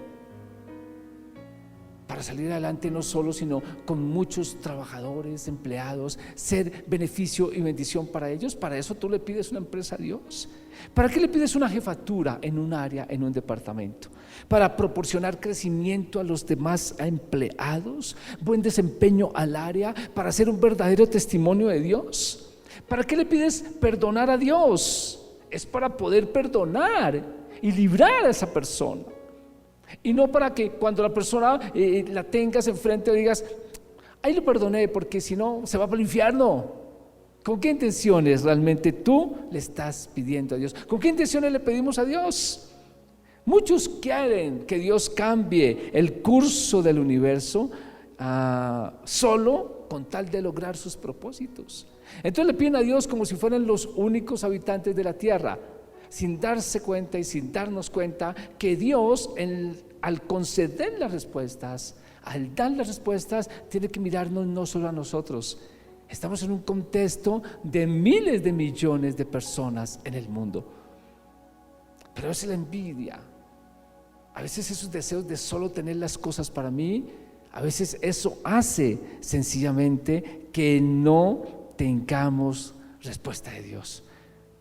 ¿Para salir adelante no solo, sino con muchos trabajadores, empleados, ser beneficio y bendición para ellos? ¿Para eso tú le pides una empresa a Dios? ¿Para qué le pides una jefatura en un área, en un departamento? ¿Para proporcionar crecimiento a los demás empleados? ¿Buen desempeño al área? ¿Para ser un verdadero testimonio de Dios? ¿Para qué le pides perdonar a Dios? Es para poder perdonar y librar a esa persona. Y no para que cuando la persona la tengas enfrente digas, ahí lo perdoné porque si no se va para el infierno. ¿Con qué intenciones realmente tú le estás pidiendo a Dios? ¿Con qué intenciones le pedimos a Dios? Muchos quieren que Dios cambie el curso del universo solo con tal de lograr sus propósitos. Entonces le piden a Dios como si fueran los únicos habitantes de la tierra, sin darse cuenta y sin darnos cuenta que Dios al conceder las respuestas, al dar las respuestas, tiene que mirarnos no solo a nosotros. Estamos en un contexto de miles de millones de personas en el mundo. Pero es la envidia. A veces esos deseos de solo tener las cosas para mí, a veces eso hace sencillamente que no tengamos respuesta de Dios.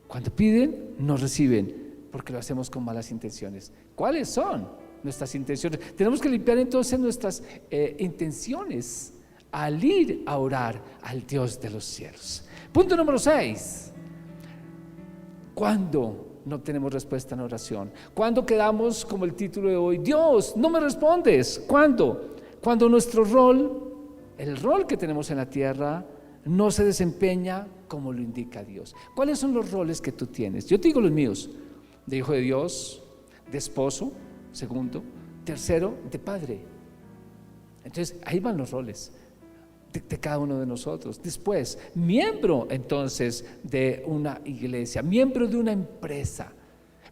Cuando piden, no reciben, porque lo hacemos con malas intenciones. ¿Cuáles son nuestras intenciones? Tenemos que limpiar entonces nuestras intenciones al ir a orar al Dios de los cielos. Punto número 6. ¿Cuándo no tenemos respuesta en oración? ¿Cuándo quedamos como el título de hoy? Dios, no me respondes. ¿Cuándo? Cuando nuestro rol, el rol que tenemos en la tierra, no se desempeña como lo indica Dios. ¿Cuáles son los roles que tú tienes? Yo te digo los míos: de hijo de Dios, de esposo, segundo, tercero, de padre. Entonces ahí van los roles de cada uno de nosotros. Después, miembro entonces de una iglesia, miembro de una empresa,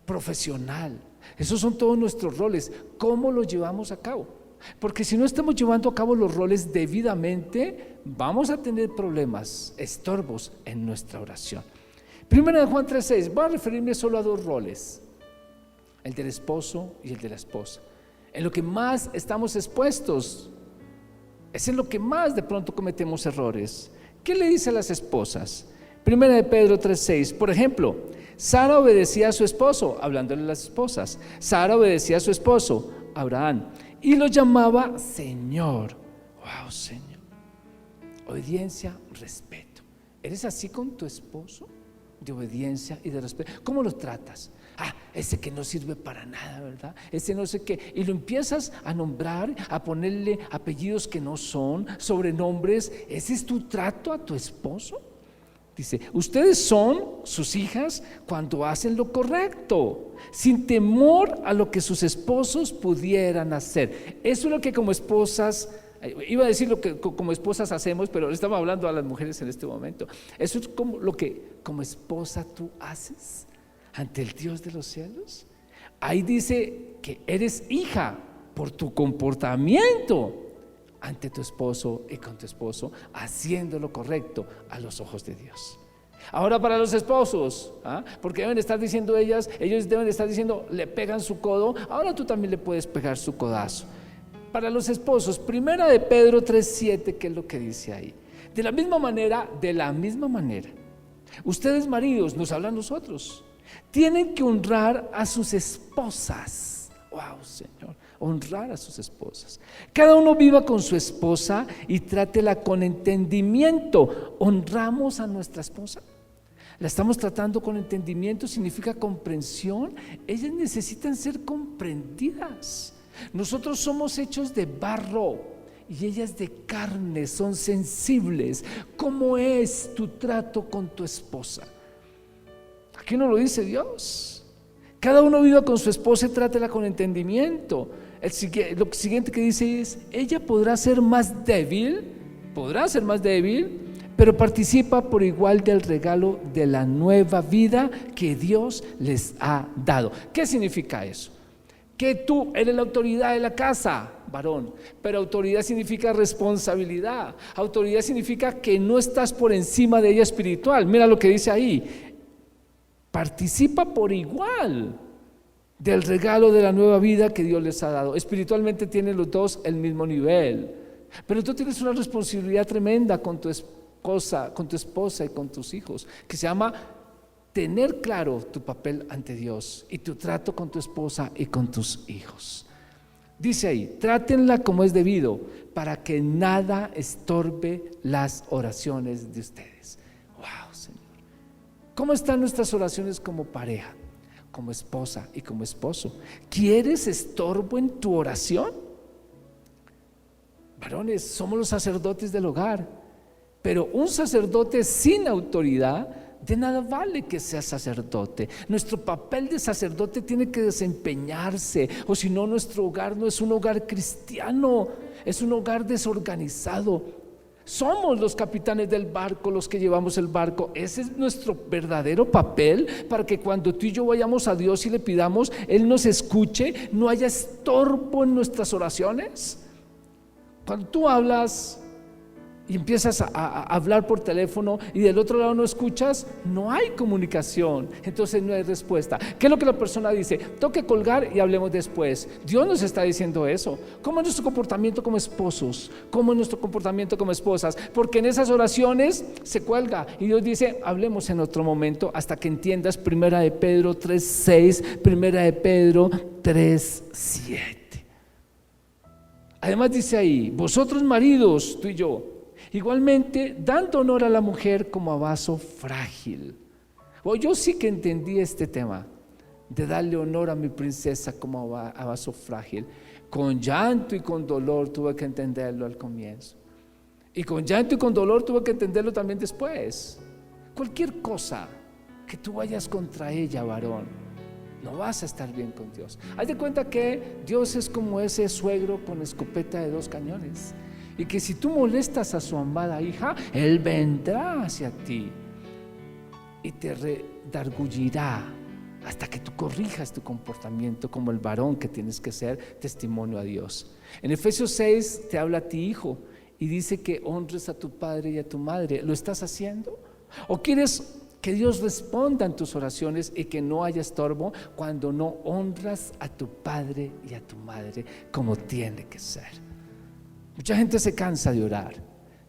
profesional. Esos son todos nuestros roles. ¿Cómo los llevamos a cabo? Porque si no estamos llevando a cabo los roles debidamente, vamos a tener problemas, estorbos en nuestra oración. Primera de Juan 3:6, voy a referirme solo a dos roles: el del esposo y el de la esposa. En lo que más estamos expuestos Es en lo que más de pronto cometemos errores. ¿Qué le dice a las esposas? Primera de Pedro 3:6, por ejemplo, Sara obedecía a su esposo, hablándole a las esposas. Sara obedecía a su esposo, Abraham, y lo llamaba Señor. Wow, Señor. Obediencia, respeto. ¿Eres así con tu esposo? De obediencia y de respeto. ¿Cómo lo tratas? Ese que no sirve para nada, ¿verdad? Ese no sé qué. Y lo empiezas a nombrar, a ponerle apellidos que no son, sobrenombres. ¿Ese es tu trato a tu esposo? Dice, ustedes son sus hijas cuando hacen lo correcto, sin temor a lo que sus esposos pudieran hacer. Eso es lo que como esposas, iba a decir lo que como esposas hacemos, pero le estamos hablando a las mujeres en este momento. Eso es como lo que como esposa tú haces ante el Dios de los cielos. Ahí dice que eres hija por tu comportamiento ante tu esposo y con tu esposo, haciendo lo correcto a los ojos de Dios. Ahora para los esposos, porque deben estar diciendo ellos deben estar diciendo, le pegan su codo, ahora tú también le puedes pegar su codazo. Para los esposos, primera de Pedro 3:7, ¿qué es lo que dice ahí? De la misma manera, ustedes maridos, nos hablan nosotros, tienen que honrar a sus esposas. Wow, Señor, honrar a sus esposas. Cada uno viva con su esposa y trátela con entendimiento. ¿Honramos a nuestra esposa? ¿La estamos tratando con entendimiento? Significa comprensión. Ellas necesitan ser comprendidas. Nosotros somos hechos de barro y ellas de carne, son sensibles. ¿Cómo es tu trato con tu esposa? Aquí no lo dice Dios. Cada uno viva con su esposa y trátela con entendimiento. Lo siguiente que dice es, ella podrá ser más débil, pero participa por igual del regalo de la nueva vida que Dios les ha dado. ¿Qué significa eso? Que tú eres la autoridad de la casa, varón, pero autoridad significa responsabilidad. Autoridad significa que no estás por encima de ella espiritual. Mira lo que dice ahí. Participa por igual del regalo de la nueva vida que Dios les ha dado. Espiritualmente tienen los dos el mismo nivel, pero tú tienes una responsabilidad tremenda con tu esposa y con tus hijos, que se llama tener claro tu papel ante Dios y tu trato con tu esposa y con tus hijos. Dice ahí, trátenla como es debido, para que nada estorbe las oraciones de ustedes. Wow, Señor. ¿Cómo están nuestras oraciones como pareja, como esposa y como esposo? ¿Quieres estorbo en tu oración? Varones, somos los sacerdotes del hogar, pero un sacerdote sin autoridad, de nada vale que sea sacerdote. Nuestro papel de sacerdote tiene que desempeñarse, o si no, nuestro hogar no es un hogar cristiano, es un hogar desorganizado. Somos los capitanes del barco, los que llevamos el barco. Ese es nuestro verdadero papel, para que cuando tú y yo vayamos a Dios y le pidamos, Él nos escuche, no haya estorbo en nuestras oraciones. Cuando tú hablas y empiezas a hablar por teléfono y del otro lado no escuchas, no hay comunicación, entonces no hay respuesta. ¿Qué es lo que la persona dice? Toque colgar y hablemos después. Dios nos está diciendo eso. ¿Cómo es nuestro comportamiento como esposos? ¿Cómo es nuestro comportamiento como esposas? Porque en esas oraciones se cuelga y Dios dice, hablemos en otro momento, hasta que entiendas primera de Pedro 3:6, primera de Pedro 3:7. Además dice ahí, vosotros maridos, tú y yo, igualmente dando honor a la mujer como a vaso frágil. Yo sí que entendí este tema de darle honor a mi princesa como a vaso frágil. Con llanto y con dolor tuve que entenderlo al comienzo, y con llanto y con dolor tuve que entenderlo también después. Cualquier cosa que tú vayas contra ella, varón, no vas a estar bien con Dios. Haz de cuenta que Dios es como ese suegro con escopeta de 2 cañones, y que si tú molestas a su amada hija, Él vendrá hacia ti y te redarguirá hasta que tú corrijas tu comportamiento como el varón que tienes que ser, testimonio a Dios. En Efesios 6 te habla a ti, hijo, y dice que honres a tu padre y a tu madre. ¿Lo estás haciendo? ¿O quieres que Dios responda en tus oraciones y que no haya estorbo cuando no honras a tu padre y a tu madre como tiene que ser? Mucha gente se cansa de orar,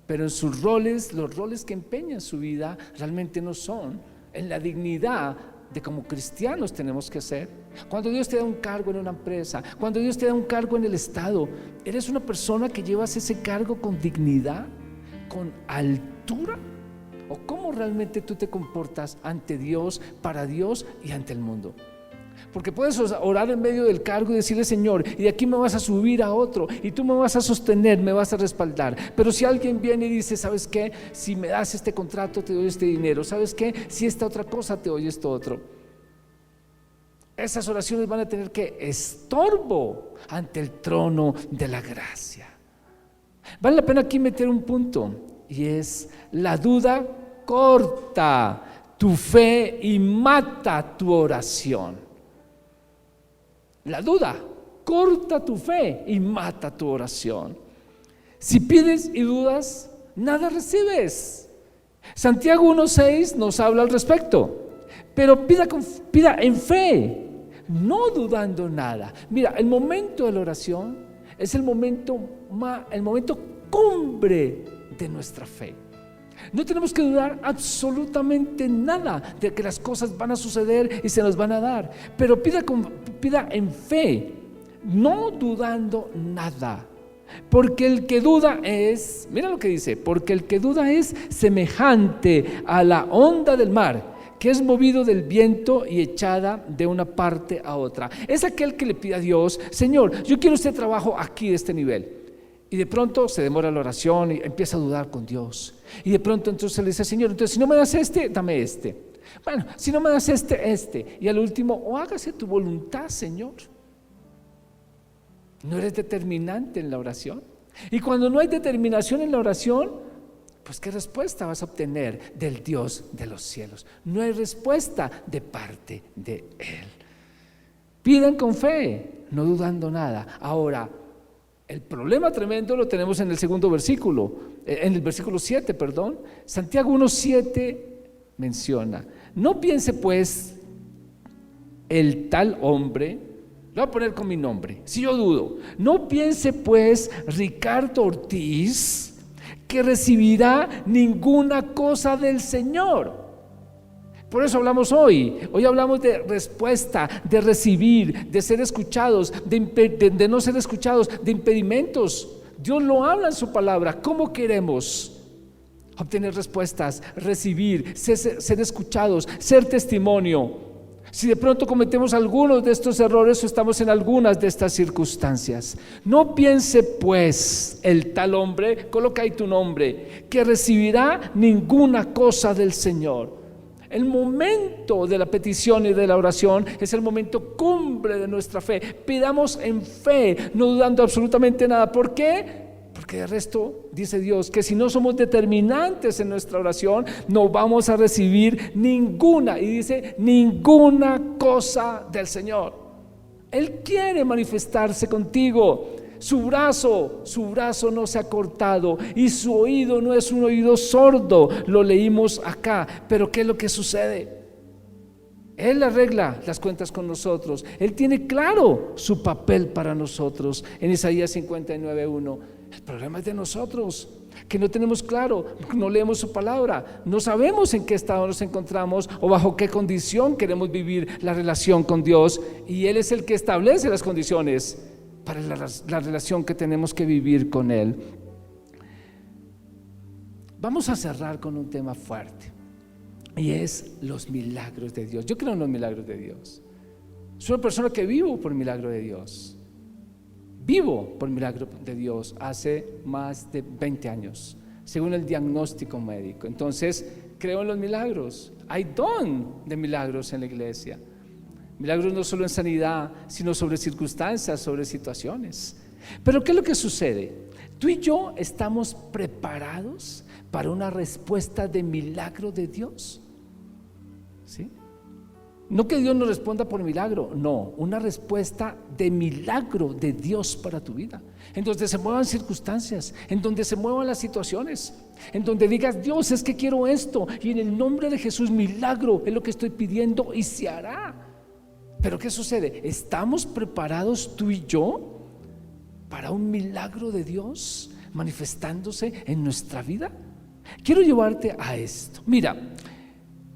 pero en sus roles, los roles que empeñan su vida realmente no son en la dignidad de como cristianos tenemos que ser. Cuando Dios te da un cargo en una empresa, cuando Dios te da un cargo en el Estado, ¿eres una persona que llevas ese cargo con dignidad, con altura? ¿O cómo realmente tú te comportas ante Dios, para Dios y ante el mundo? Porque puedes orar en medio del cargo y decirle: Señor, y de aquí me vas a subir a otro, y tú me vas a sostener, me vas a respaldar. Pero si alguien viene y dice: ¿sabes qué? Si me das este contrato te doy este dinero, ¿sabes qué? Si esta otra cosa te doy esto otro. Esas oraciones van a tener que estorbo ante el trono de la gracia. Vale la pena aquí meter un punto, y es: la duda corta tu fe y mata tu oración. La duda corta tu fe y mata tu oración. Si pides y dudas, nada recibes. Santiago 1:6 nos habla al respecto. Pero pida en fe, no dudando nada. Mira, el momento de la oración es el momento cumbre de nuestra fe. No tenemos que dudar absolutamente nada de que las cosas van a suceder y se nos van a dar, pero pida en fe, no dudando nada. Porque el que duda es, mira lo que dice, porque el que duda es semejante a la onda del mar, que es movido del viento y echada de una parte a otra. Es aquel que le pide a Dios: Señor, yo quiero este trabajo aquí de este nivel. Y de pronto se demora la oración y empieza a dudar con Dios. Y de pronto entonces le dice: Señor, entonces si no me das este, dame este. Bueno, si no me das este. Y al último: hágase tu voluntad, Señor. No eres determinante en la oración. Y cuando no hay determinación en la oración, pues ¿qué respuesta vas a obtener del Dios de los cielos? No hay respuesta de parte de Él. Pidan con fe, no dudando nada. Ahora, el problema tremendo lo tenemos en el segundo versículo, en el versículo 7, perdón. Santiago 1:7 menciona: no piense pues el tal hombre, lo voy a poner con mi nombre, si yo dudo, no piense pues Ricardo Ortiz que recibirá ninguna cosa del Señor. Por eso hablamos hoy hablamos de respuesta, de recibir, de ser escuchados, de no ser escuchados, de impedimentos. Dios lo habla en su palabra. ¿Cómo queremos obtener respuestas, recibir, ser escuchados, ser testimonio? Si de pronto cometemos algunos de estos errores o estamos en algunas de estas circunstancias. No piense pues el tal hombre, coloca ahí tu nombre, que recibirá ninguna cosa del Señor. El momento de la petición y de la oración es el momento cumbre de nuestra fe. Pidamos en fe, no dudando absolutamente nada. ¿Por qué? Porque de resto dice Dios que si no somos determinantes en nuestra oración, no vamos a recibir ninguna, y dice ninguna cosa del Señor. Él quiere manifestarse contigo. Su brazo no se ha cortado y su oído no es un oído sordo. Lo leímos acá. Pero ¿qué es lo que sucede? Él arregla las cuentas con nosotros. Él tiene claro su papel para nosotros. En Isaías 59:1. El problema es de nosotros, que no tenemos claro, no leemos su palabra, no sabemos en qué estado nos encontramos o bajo qué condición queremos vivir la relación con Dios. Y Él es el que establece las condiciones para la relación que tenemos que vivir con Él. Vamos a cerrar con un tema fuerte, y es los milagros de Dios. Yo creo en los milagros de Dios. Soy una persona que vivo por milagro de Dios. Vivo por milagro de Dios hace más de 20 años, según el diagnóstico médico. Entonces, creo en los milagros. Hay don de milagros en la iglesia. Milagros no solo en sanidad, sino sobre circunstancias, sobre situaciones. Pero ¿qué es lo que sucede? Tú y yo estamos preparados para una respuesta de milagro de Dios. ¿Sí? No que Dios nos responda por milagro, no, una respuesta de milagro de Dios para tu vida, en donde se muevan circunstancias, en donde se muevan las situaciones, en donde digas: Dios, es que quiero esto, y en el nombre de Jesús, milagro es lo que estoy pidiendo y se hará. Pero ¿qué sucede? ¿Estamos preparados tú y yo para un milagro de Dios? manifestándose en nuestra vida? Quiero llevarte a esto. Mira,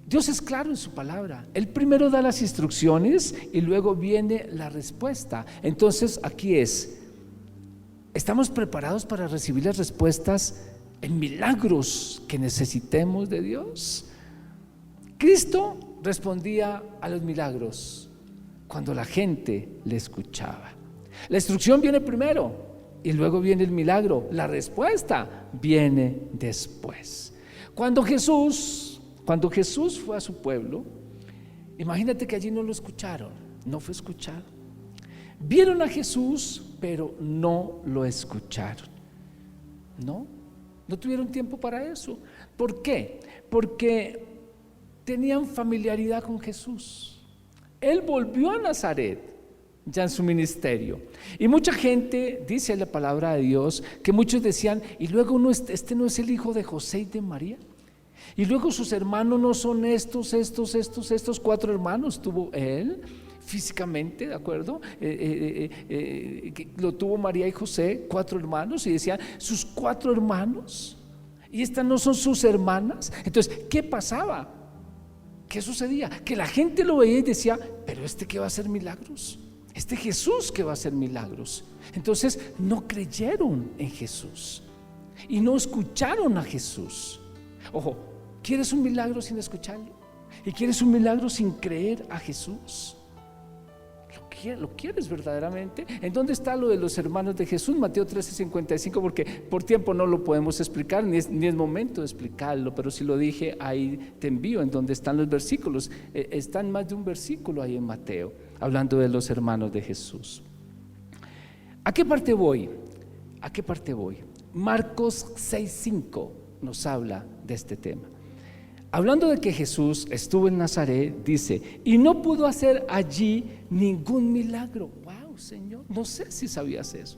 Dios es claro en su palabra. Él primero da las instrucciones y luego viene la respuesta. Entonces aquí ¿estamos preparados para recibir las respuestas en milagros que necesitemos de Dios? Cristo respondía a los milagros cuando la gente le escuchaba. La instrucción viene primero y luego viene el milagro. La respuesta viene después. Cuando Jesús fue a su pueblo, imagínate que allí no lo escucharon, no fue escuchado. Vieron a Jesús, pero no lo escucharon. No tuvieron tiempo para eso. ¿Por qué? Porque tenían familiaridad con Jesús. Él volvió a Nazaret ya en su ministerio. Y mucha gente, dice la palabra de Dios, que muchos decían, y luego este no es el hijo de José y de María. Y luego sus hermanos no son estos 4 hermanos tuvo él físicamente, ¿de acuerdo? Lo tuvo María y José, 4 hermanos, y decían, sus 4 hermanos, y estas no son sus hermanas. Entonces, ¿qué pasaba? ¿Qué sucedía? Que la gente lo veía y decía, pero ¿qué va a hacer milagros? Jesús que va a hacer milagros. Entonces no creyeron en Jesús y no escucharon a Jesús. Ojo, ¿quieres un milagro sin escucharlo? ¿Y quieres un milagro sin creer a Jesús? ¿Lo quieres verdaderamente? ¿En dónde está lo de los hermanos de Jesús? Mateo 13:55, porque por tiempo no lo podemos explicar, ni es momento de explicarlo, pero si lo dije, ahí te envío en donde están los versículos. Están más de un versículo ahí en Mateo, hablando de los hermanos de Jesús. ¿A qué parte voy? Marcos 6:5 nos habla de este tema. Hablando de que Jesús estuvo en Nazaret, dice, y no pudo hacer allí ningún milagro. Wow, Señor, no sé si sabías eso.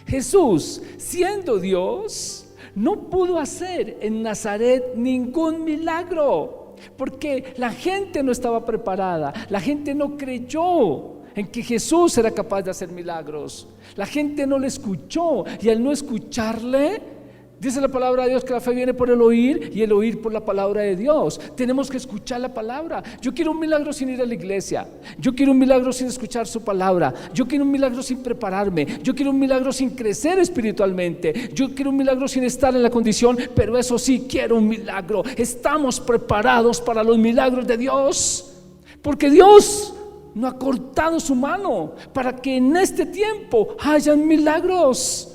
Jesús, siendo Dios, no pudo hacer en Nazaret ningún milagro, porque la gente no estaba preparada, la gente no creyó en que Jesús era capaz de hacer milagros. La gente no le escuchó, y al no escucharle, dice la palabra de Dios que la fe viene por el oír y el oír por la palabra de Dios. Tenemos que escuchar la palabra. Yo quiero un milagro sin ir a la iglesia. Yo quiero un milagro sin escuchar su palabra. Yo quiero un milagro sin prepararme. Yo quiero un milagro sin crecer espiritualmente. Yo quiero un milagro sin estar en la condición, pero eso sí, quiero un milagro. Estamos preparados para los milagros de Dios, porque Dios no ha cortado su mano para que en este tiempo hayan milagros.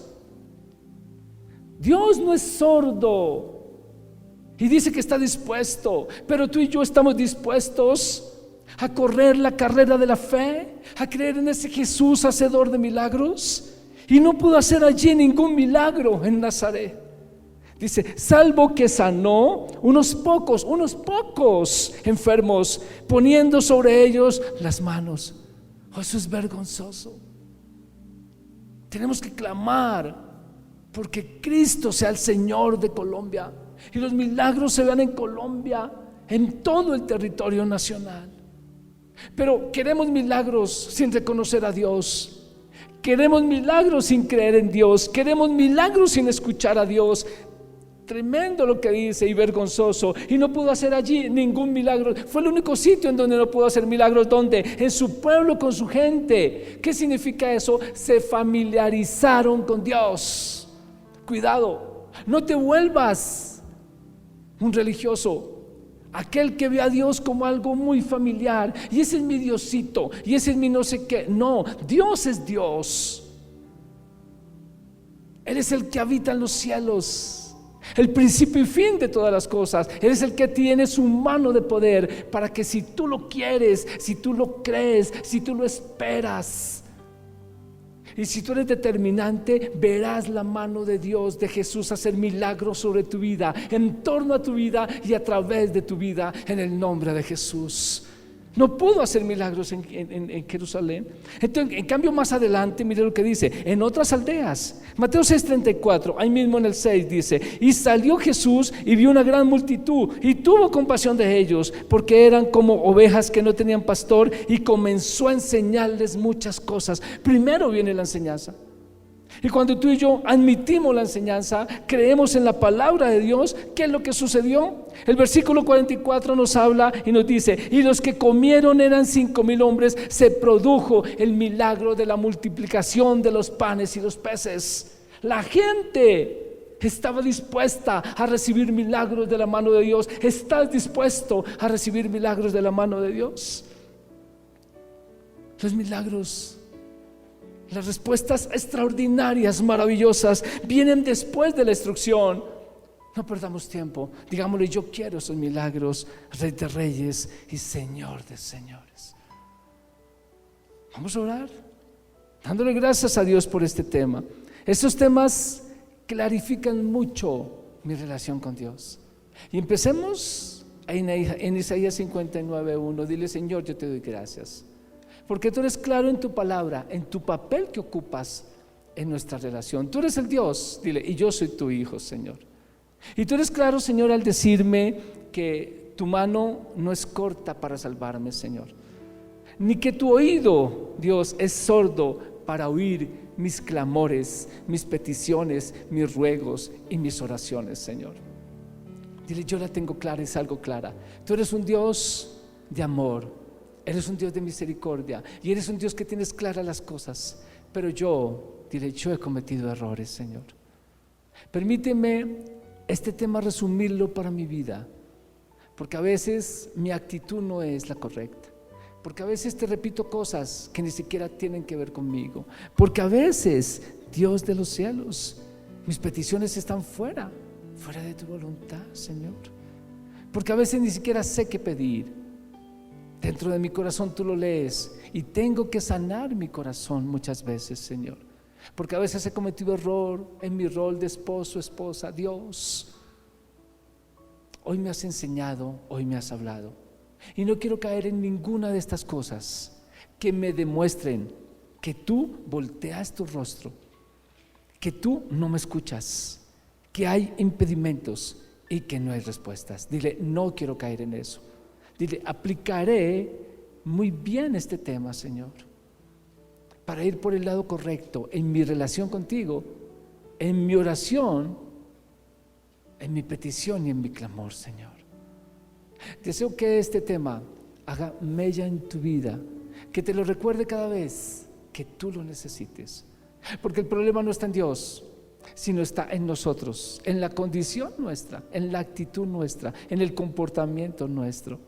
Dios no es sordo y dice que está dispuesto, pero tú y yo estamos dispuestos a correr la carrera de la fe, a creer en ese Jesús hacedor de milagros. Y no pudo hacer allí ningún milagro en Nazaret. Dice, salvo que sanó unos pocos enfermos, poniendo sobre ellos las manos. Eso es vergonzoso. Tenemos que clamar porque Cristo sea el Señor de Colombia y los milagros se vean en Colombia, en todo el territorio nacional. Pero queremos milagros sin reconocer a Dios, queremos milagros sin creer en Dios, queremos milagros sin escuchar a Dios. Tremendo lo que dice y vergonzoso. Y no pudo hacer allí ningún milagro. Fue el único sitio en donde no pudo hacer milagros. ¿Dónde? En su pueblo, con su gente. ¿Qué significa eso? Se familiarizaron con Dios. Cuidado, no te vuelvas un religioso, aquel que ve a Dios como algo muy familiar, y ese es mi Diosito, y ese es mi no sé qué. No, Dios es Dios. Él es el que habita en los cielos, el principio y fin de todas las cosas. Él es el que tiene su mano de poder para que, si tú lo quieres, si tú lo crees, si tú lo esperas, y si tú eres determinante, verás la mano de Dios, de Jesús, hacer milagros sobre tu vida, en torno a tu vida y a través de tu vida, en el nombre de Jesús. No pudo hacer milagros en Jerusalén. Entonces, en cambio, más adelante, mire lo que dice, en otras aldeas. Mateo 6:34, ahí mismo en el 6 dice, y salió Jesús y vio una gran multitud y tuvo compasión de ellos, porque eran como ovejas que no tenían pastor, y comenzó a enseñarles muchas cosas. Primero viene la enseñanza. Y cuando tú y yo admitimos la enseñanza, creemos en la palabra de Dios, ¿qué es lo que sucedió? El versículo 44 nos habla y nos dice: y los que comieron eran 5,000 hombres. Se produjo el milagro de la multiplicación de los panes y los peces. La gente estaba dispuesta a recibir milagros de la mano de Dios. ¿Estás dispuesto a recibir milagros de la mano de Dios? Los milagros, las respuestas extraordinarias, maravillosas, vienen después de la instrucción. No perdamos tiempo. Digámosle: yo quiero esos milagros, Rey de Reyes y Señor de Señores. Vamos a orar, dándole gracias a Dios por este tema. Estos temas clarifican mucho mi relación con Dios. Y empecemos en Isaías 59:1. Dile: Señor, yo te doy gracias, porque tú eres claro en tu palabra, en tu papel que ocupas en nuestra relación. Tú eres el Dios, dile, y yo soy tu hijo, Señor. Y tú eres claro, Señor, al decirme que tu mano no es corta para salvarme, Señor, ni que tu oído, Dios, es sordo para oír mis clamores, mis peticiones, mis ruegos y mis oraciones, Señor. Dile: yo la tengo clara y salgo clara. Tú eres un Dios de amor, eres un Dios de misericordia y eres un Dios que tienes claras las cosas. Pero yo, dile, yo he cometido errores, Señor. Permíteme este tema resumirlo para mi vida, porque a veces mi actitud no es la correcta, porque a veces te repito cosas que ni siquiera tienen que ver conmigo, porque a veces, Dios de los cielos, mis peticiones están fuera de tu voluntad, Señor, porque a veces ni siquiera sé qué pedir. Dentro de mi corazón tú lo lees y tengo que sanar mi corazón muchas veces, Señor, porque a veces he cometido error en mi rol de esposo, esposa. Dios, hoy me has enseñado, hoy me has hablado, y no quiero caer en ninguna de estas cosas que me demuestren que tú volteas tu rostro, que tú no me escuchas, que hay impedimentos y que no hay respuestas. Dile: no quiero caer en eso. Dile: aplicaré muy bien este tema, Señor, para ir por el lado correcto en mi relación contigo, en mi oración, en mi petición y en mi clamor, Señor. Deseo que este tema haga mella en tu vida, que te lo recuerde cada vez que tú lo necesites, porque el problema no está en Dios, sino está en nosotros, en la condición nuestra, en la actitud nuestra, en el comportamiento nuestro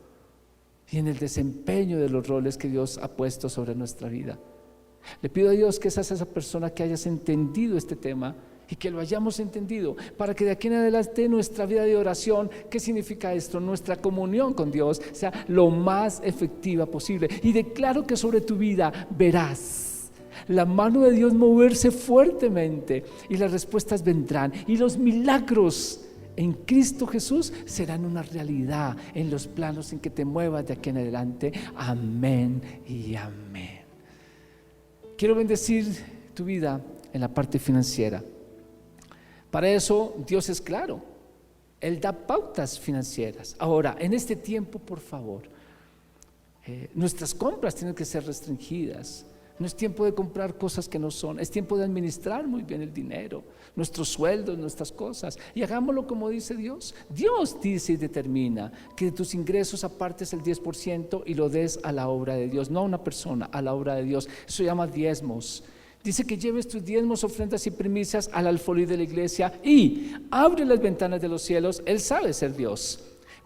y en el desempeño de los roles que Dios ha puesto sobre nuestra vida. Le pido a Dios que seas esa persona que hayas entendido este tema y que lo hayamos entendido, para que de aquí en adelante nuestra vida de oración, ¿qué significa esto? Nuestra comunión con Dios sea lo más efectiva posible. Y declaro que sobre tu vida verás la mano de Dios moverse fuertemente y las respuestas vendrán y los milagros en Cristo Jesús serán una realidad en los planos en que te muevas de aquí en adelante. Amén y amén. Quiero bendecir tu vida en la parte financiera. Para eso Dios es claro, Él da pautas financieras. Ahora, en este tiempo, por favor, nuestras compras tienen que ser restringidas. No es tiempo de comprar cosas que no son, es tiempo de administrar muy bien el dinero, nuestros sueldos, nuestras cosas, y hagámoslo como dice Dios. Dios dice y determina que de tus ingresos apartes el 10% y lo des a la obra de Dios, no a una persona, a la obra de Dios. Eso se llama diezmos. Dice que lleves tus diezmos, ofrendas y primicias al alfolí de la iglesia y abre las ventanas de los cielos. Él sabe ser Dios,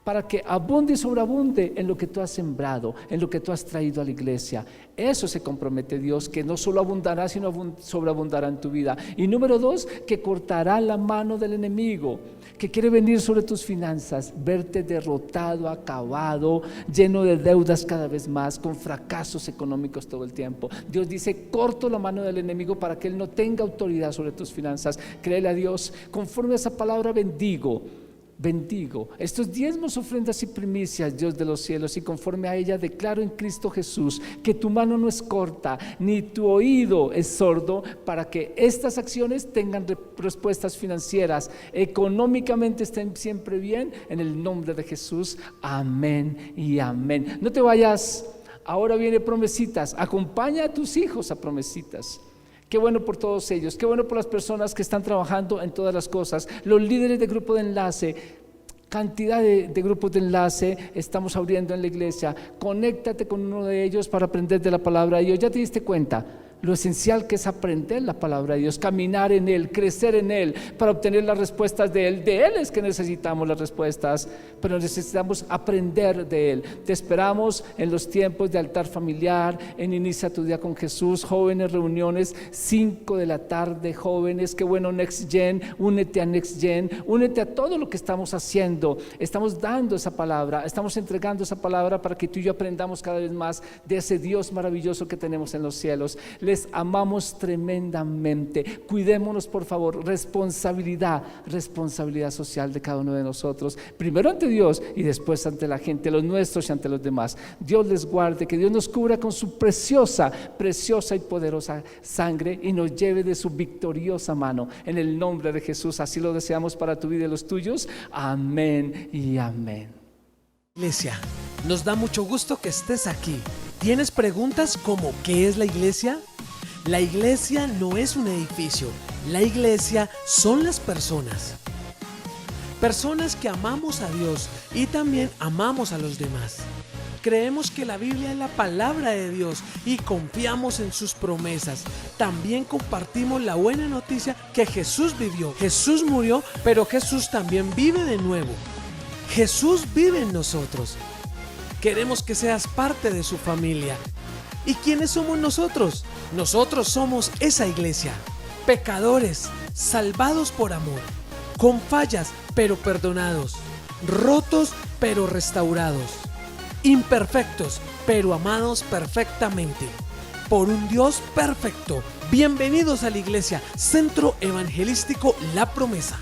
para que abunde y sobreabunde en lo que tú has sembrado, en lo que tú has traído a la iglesia. Eso se compromete Dios, que no solo abundará, sino sobreabundará en tu vida. Y número 2, que cortará la mano del enemigo, que quiere venir sobre tus finanzas, verte derrotado, acabado, lleno de deudas cada vez más, con fracasos económicos todo el tiempo. Dios dice: corto la mano del enemigo para que él no tenga autoridad sobre tus finanzas. Créele a Dios, conforme a esa palabra bendigo estos diezmos, ofrendas y primicias, Dios de los cielos, y conforme a ella declaro en Cristo Jesús que tu mano no es corta ni tu oído es sordo, para que estas acciones tengan respuestas financieras, económicamente estén siempre bien, en el nombre de Jesús. Amén y amén. No te vayas, ahora viene Promesitas. Acompaña a tus hijos a Promesitas. Qué bueno por todos ellos, qué bueno por las personas que están trabajando en todas las cosas, los líderes de grupo de enlace, cantidad de grupos de enlace estamos abriendo en la iglesia. Conéctate con uno de ellos para aprender de la palabra de Dios. Ya te diste cuenta lo esencial que es aprender la palabra de Dios, caminar en Él, crecer en Él, para obtener las respuestas de Él. De Él es que necesitamos las respuestas, pero necesitamos aprender de Él. Te esperamos en los tiempos de altar familiar, en Inicia tu Día con Jesús, jóvenes reuniones, 5 de la tarde, jóvenes. Qué bueno, Next Gen, únete a Next Gen, únete a todo lo que estamos haciendo. Estamos dando esa palabra, estamos entregando esa palabra para que tú y yo aprendamos cada vez más de ese Dios maravilloso que tenemos en los cielos. Les amamos tremendamente. Cuidémonos, por favor. Responsabilidad social de cada uno de nosotros. Primero ante Dios y después ante la gente, los nuestros y ante los demás. Dios les guarde, que Dios nos cubra con su preciosa y poderosa sangre y nos lleve de su victoriosa mano. En el nombre de Jesús, así lo deseamos para tu vida y los tuyos. Amén y amén. Iglesia, nos da mucho gusto que estés aquí. ¿Tienes preguntas como qué es la iglesia? La iglesia no es un edificio, la iglesia son las personas. Personas que amamos a Dios y también amamos a los demás. Creemos que la Biblia es la palabra de Dios y confiamos en sus promesas. También compartimos la buena noticia que Jesús vivió. Jesús murió, pero Jesús también vive de nuevo. Jesús vive en nosotros. Queremos que seas parte de su familia. ¿Y quiénes somos nosotros? Nosotros somos esa iglesia. Pecadores, salvados por amor. Con fallas, pero perdonados. Rotos, pero restaurados. Imperfectos, pero amados perfectamente. Por un Dios perfecto. Bienvenidos a la iglesia, Centro Evangelístico La Promesa.